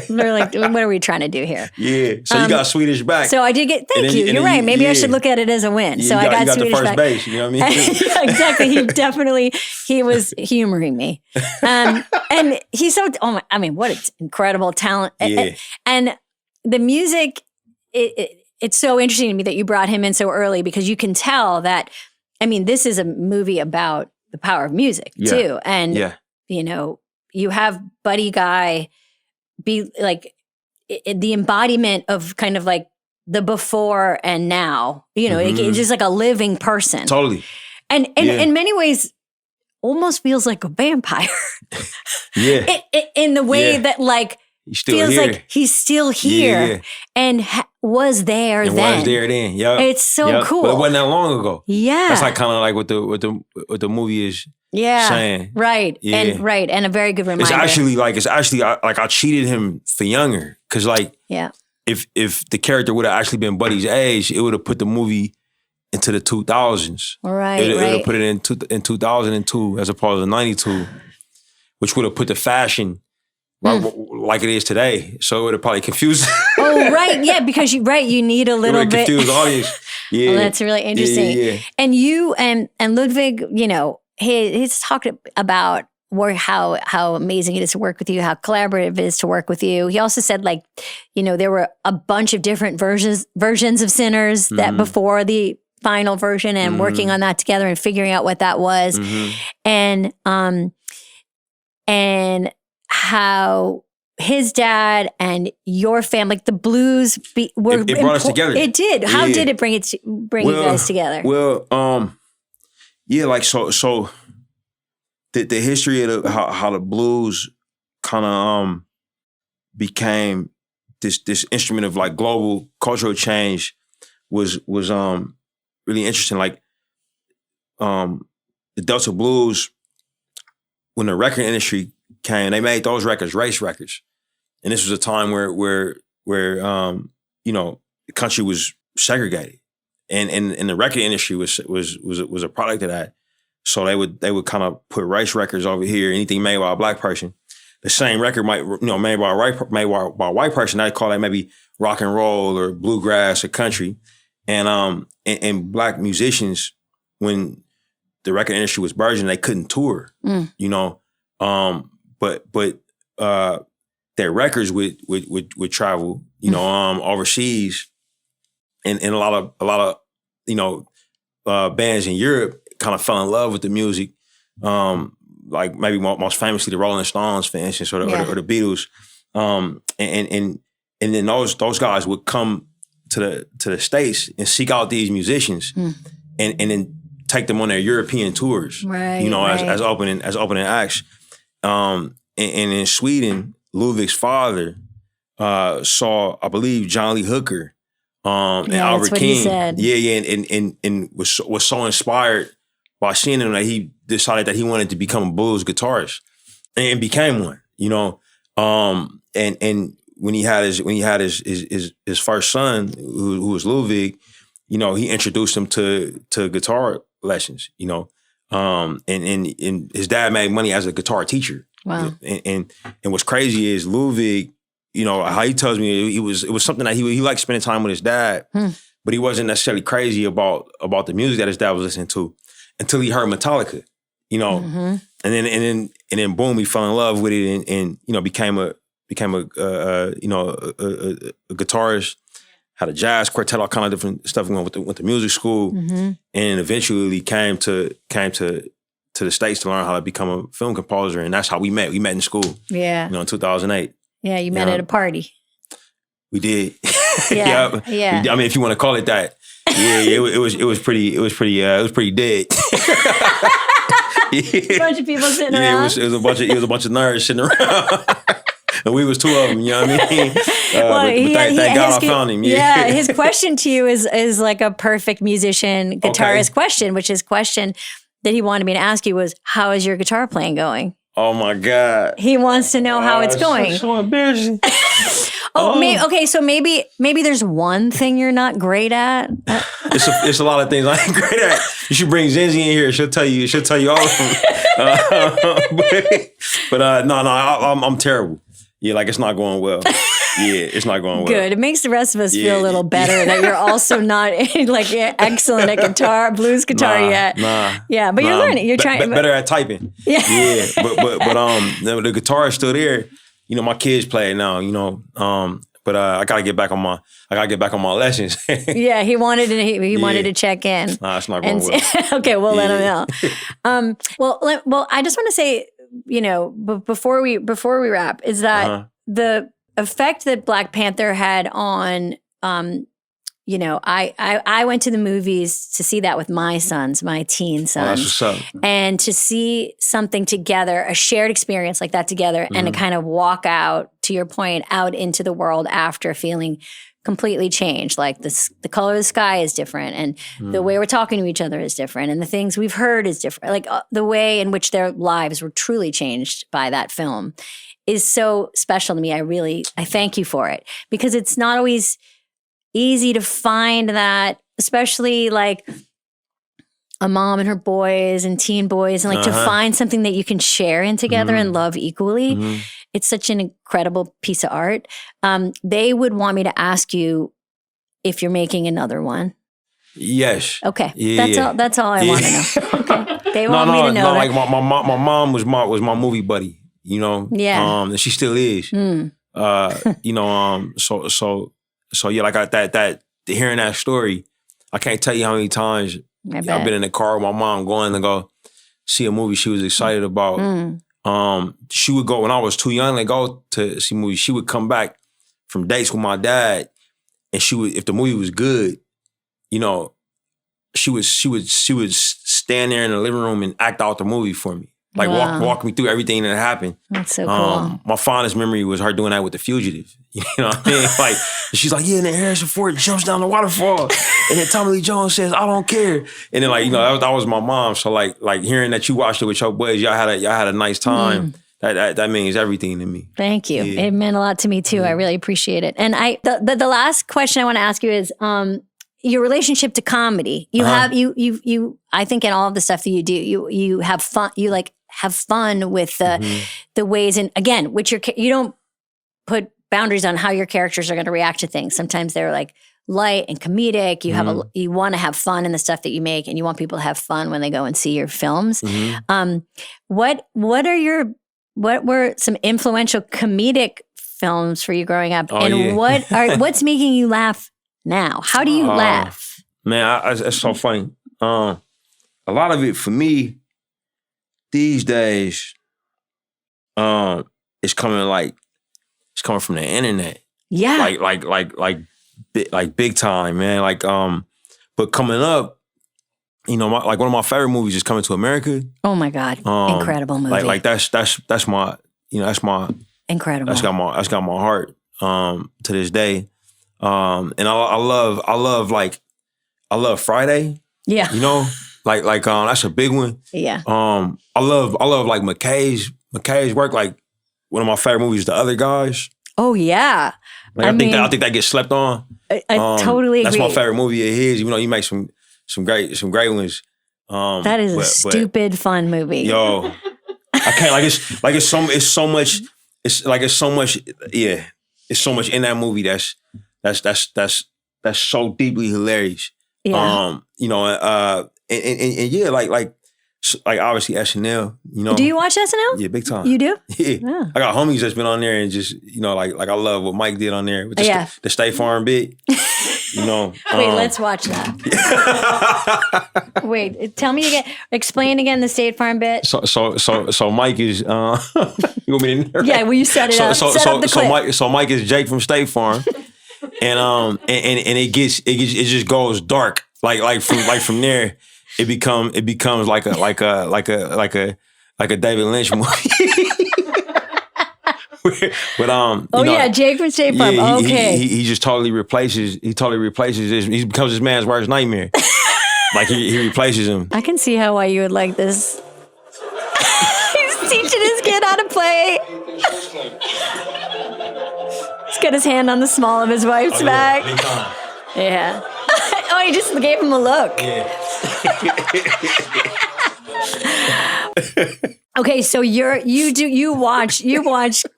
They're like, what are we trying to do here?
Yeah. So you got Swedish back.
So I did get, thank you. You're right. Maybe I should look at it as a win. So I got Swedish
the first
back.
Base, you know what I mean?
Exactly. He was humoring me. And he's so, what an incredible talent.
Yeah.
And the music, it's so interesting to me that you brought him in so early because you can tell that, this is a movie about the power of music too. And, you have Buddy Guy be like the embodiment of kind of like the before and now, it's just like a living person.
Totally.
And in many ways, almost feels like a vampire.
Yeah.
In the way that like, feels
here.
like he's still here and was there then.
Was there then. Yep.
It's so cool.
But it wasn't that long ago.
Yeah.
That's like kind of like what the movie is saying.
Right.
Yeah.
And a very good reminder.
It's actually I cheated him for younger. Cause if the character would have actually been Buddy's age, it would have put the movie into the 2000s.
Right.
It would have put it in 2002 as opposed to 92, which would have put the fashion like it is today. So it would have probably confused.
Oh, right. Yeah, because you need a little bit.
Confused the audience. Yeah.
Well, that's really interesting.
Yeah.
And you and Ludwig, he's talked about how amazing it is to work with you, how collaborative it is to work with you. He also said there were a bunch of different versions of Sinners that before the final version and working on that together and figuring out what that was. And how his dad and your family, like the blues, it
brought us together.
It did. How did it bring you guys together?
Well, so the history of how the blues kind of became this instrument of like global cultural change was really interesting. Like the Delta blues, when the record industry came, they made those records race records, and this was a time where the country was segregated, and the record industry was a product of that. So they would kind of put race records over here. Anything made by a black person, the same record made by a white person, they call that maybe rock and roll or bluegrass or country, and black musicians, when the record industry was burgeoning, they couldn't tour, but their records would travel, overseas, and a lot of bands in Europe kind of fell in love with the music, like maybe most famously the Rolling Stones, for instance, or the Beatles, and then those guys would come to the States and seek out these musicians, and then take them on their European tours, as opening acts. And in Sweden, Ludwig's father saw, I believe, John Lee Hooker and Albert King. And was so inspired by seeing them that he decided that he wanted to become a blues guitarist, and became one. And when he had his first son, who was Ludwig, he introduced him to guitar lessons. And his dad made money as a guitar teacher.
Wow.
And what's crazy is Ludwig, how he tells me it was something that he liked spending time with his dad, but he wasn't necessarily crazy about the music that his dad was listening to until he heard Metallica, and then boom, he fell in love with it and became a guitarist, had a jazz quartet, all kind of different stuff going with the music school, and eventually came to the States to learn how to become a film composer, and that's how we met. We met in school.
Yeah.
In 2008.
Yeah, you met at a party.
We did.
Yeah. Yeah.
I mean, if you want to call it that. Yeah, it was pretty dead.
A bunch of people sitting around.
It was a bunch of nerds sitting around. And we was two of them, you know what I mean? Thank God I found him.
Yeah, his question to you is like a perfect musician, guitarist question, which his question that he wanted me to ask you was, how is your guitar playing going?
Oh my God.
He wants to know how it's going.
So embarrassing.
So maybe there's one thing you're not great at.
It's a lot of things I ain't great at. You should bring Zenzi in here. She'll tell you all of them. No, I'm terrible. Yeah, like it's not going well. Yeah, it's not going well.
Good. It makes the rest of us feel a little better that you're also not like excellent at blues guitar yet. Yeah, but you're learning. You're trying.
Better at typing.
Yeah.
Yeah, the guitar is still there. You know, my kids play it now. You know, but I gotta get back on my lessons.
Yeah, he wanted to check in.
Nah, it's not going well.
Okay, we'll let him know. Well, I just want to say, you know, before we wrap, is that the effect that Black Panther had on, you know, I went to the movies to see that with my sons, my teen sons.
That's what's up.
And to see something together, a shared experience like that together, and to kind of walk out, to your point, out into the world after feeling completely changed. Like the color of the sky is different, and the way we're talking to each other is different, and the things we've heard is different. Like the way in which their lives were truly changed by that film is so special to me. I thank you for it, because it's not always easy to find that, especially like a mom and her boys and teen boys, and like to find something that you can share in together and love equally. It's such an incredible piece of art. They would want me to ask you if you're making another one.
Yes.
Okay.
Yeah,
That's all I want to know. Okay. They want me to know that.
Like my mom was my movie buddy. You know.
Yeah.
And she still is. You know. So yeah, like that hearing that story, I can't tell you how many times I've been in the car with my mom going to go see a movie she was excited about. She would go when I was too young to go to see movies. She would come back from dates with my dad, and she would, if the movie was good, you know, she would stand there in the living room and act out the movie for me. Like walk me through everything that happened.
That's so cool.
My fondest memory was her doing that with The Fugitive. You know what I mean? Like, she's like, yeah, and then Harrison Ford jumps down the waterfall. And then Tommy Lee Jones says, I don't care. And then like, you know, that was my mom. So like hearing that you watched it with your boys, y'all had a nice time. That means everything to me.
Thank you.
Yeah.
It meant a lot to me too. I really appreciate it. And the last question I want to ask you is, your relationship to comedy. You have you I think in all of the stuff that you do, you have fun. You like have fun with the ways, and again, which you don't put boundaries on how your characters are going to react to things. Sometimes they're like light and comedic. You you want to have fun in the stuff that you make, and you want people to have fun when they go and see your films. What were some influential comedic films for you growing up, what's making you laugh now? How do you laugh?
Man, it's so funny. A lot of it for me these days, it's coming from the internet.
Yeah,
like big time, man. Like, but coming up, you know, one of my favorite movies is Coming to America.
Oh my God, incredible movie.
Like that's my, you know, that's my
incredible.
That's got my heart to this day. And I love Friday.
Yeah,
you know, like that's a big one.
Yeah.
I love like McKay's work. Like one of my favorite movies, The Other Guys.
Oh yeah.
Like, I think that gets slept on.
I totally agree.
That's my favorite movie of his. Even though you make some great ones.
That is a stupid fun movie.
Yo, I can't it's so much. Yeah, it's so much in that movie that's so deeply hilarious.
Yeah.
You know, and yeah, like obviously SNL, you know.
Do you watch SNL?
Yeah, big time.
You do?
Yeah. I got homies that's been on there and just, you know, like I love what Mike did on there with the State Farm bit. You know.
Wait, let's watch that. Wait, tell me again. Explain again the State Farm bit.
So Mike is you want me to?
Yeah, will you set it up? Set up the clip.
So Mike is Jake from State Farm. and it just goes dark. Like from there, it becomes like a David Lynch movie.
Jake from State Farm. Okay,
he just totally replaces. He this. He becomes this man's worst nightmare. Like he replaces him.
I can see why you would like this. He's teaching his kid how to play. He's got his hand on the small of his wife's back.
Big time.
Yeah. Oh, he just gave him a look.
Yeah.
Okay, so you watch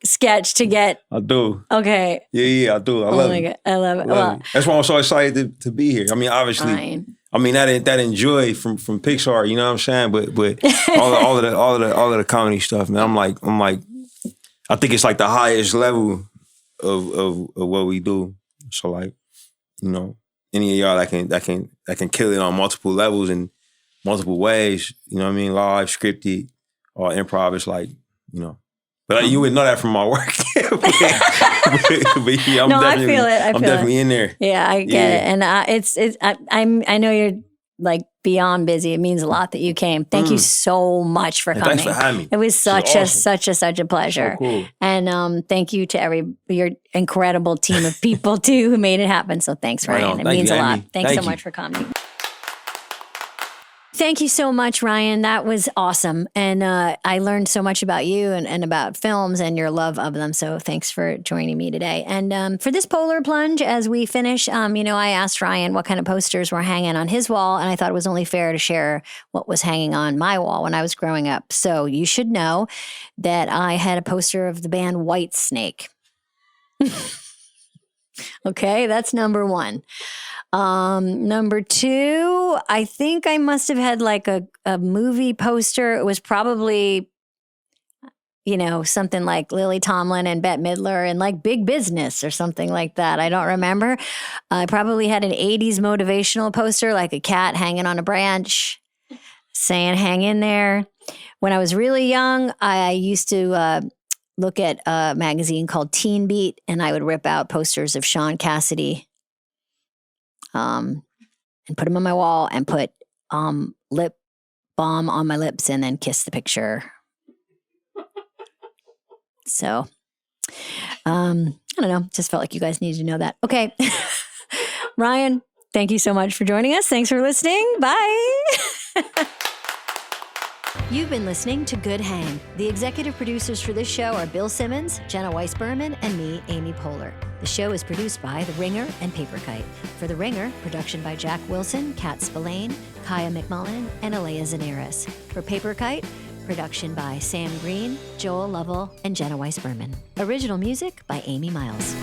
sketch to get.
I do.
Okay.
Yeah, I do. I love it.
God, I love it.
That's why I'm so excited to be here. I mean, obviously,
fine.
I mean that enjoy from Pixar. You know what I'm saying? But all of the comedy stuff, man. I'm like, I think it's like the highest level of what we do. So like, you know, any of y'all that can kill it on multiple levels and multiple ways. You know what I mean? Live, scripted, or improv. It's like, you know. But you would know that from my work. but yeah,
I feel it.
I'm definitely in there.
Yeah, I get it, and I know you're like beyond busy. It means a lot that you came. Thank you so much for coming.
Thanks for having me.
It was such a pleasure.
So cool.
And thank you to your incredible team of people too who made it happen. So thanks, Ryan. It means a lot. Thanks so much for coming. Thank you so much, Ryan. That was awesome. And I learned so much about you and about films and your love of them. So thanks for joining me today. And for this Poehler plunge, as we finish, I asked Ryan what kind of posters were hanging on his wall. And I thought it was only fair to share what was hanging on my wall when I was growing up. So you should know that I had a poster of the band Whitesnake. Okay, that's number one. Number two, I think I must have had like a movie poster. It was probably, something like Lily Tomlin and Bette Midler and like Big Business or something like that. I don't remember. I probably had an 80s motivational poster, like a cat hanging on a branch saying, hang in there. When I was really young, I used to look at a magazine called Teen Beat, and I would rip out posters of Sean Cassidy. And put them on my wall and put lip balm on my lips and then kiss the picture. So, I don't know. Just felt like you guys needed to know that. Okay. Ryan, thank you so much for joining us. Thanks for listening. Bye. You've been listening to Good Hang. The executive producers for this show are Bill Simmons, Jenna Weiss-Berman, and me, Amy Poehler. The show is produced by The Ringer and Paper Kite. For The Ringer, production by Jack Wilson, Kat Spillane, Kaya McMullen, and Aleya Zenieris. For Paper Kite, production by Sam Green, Joel Lovell, and Jenna Weiss-Berman. Original music by Amy Miles.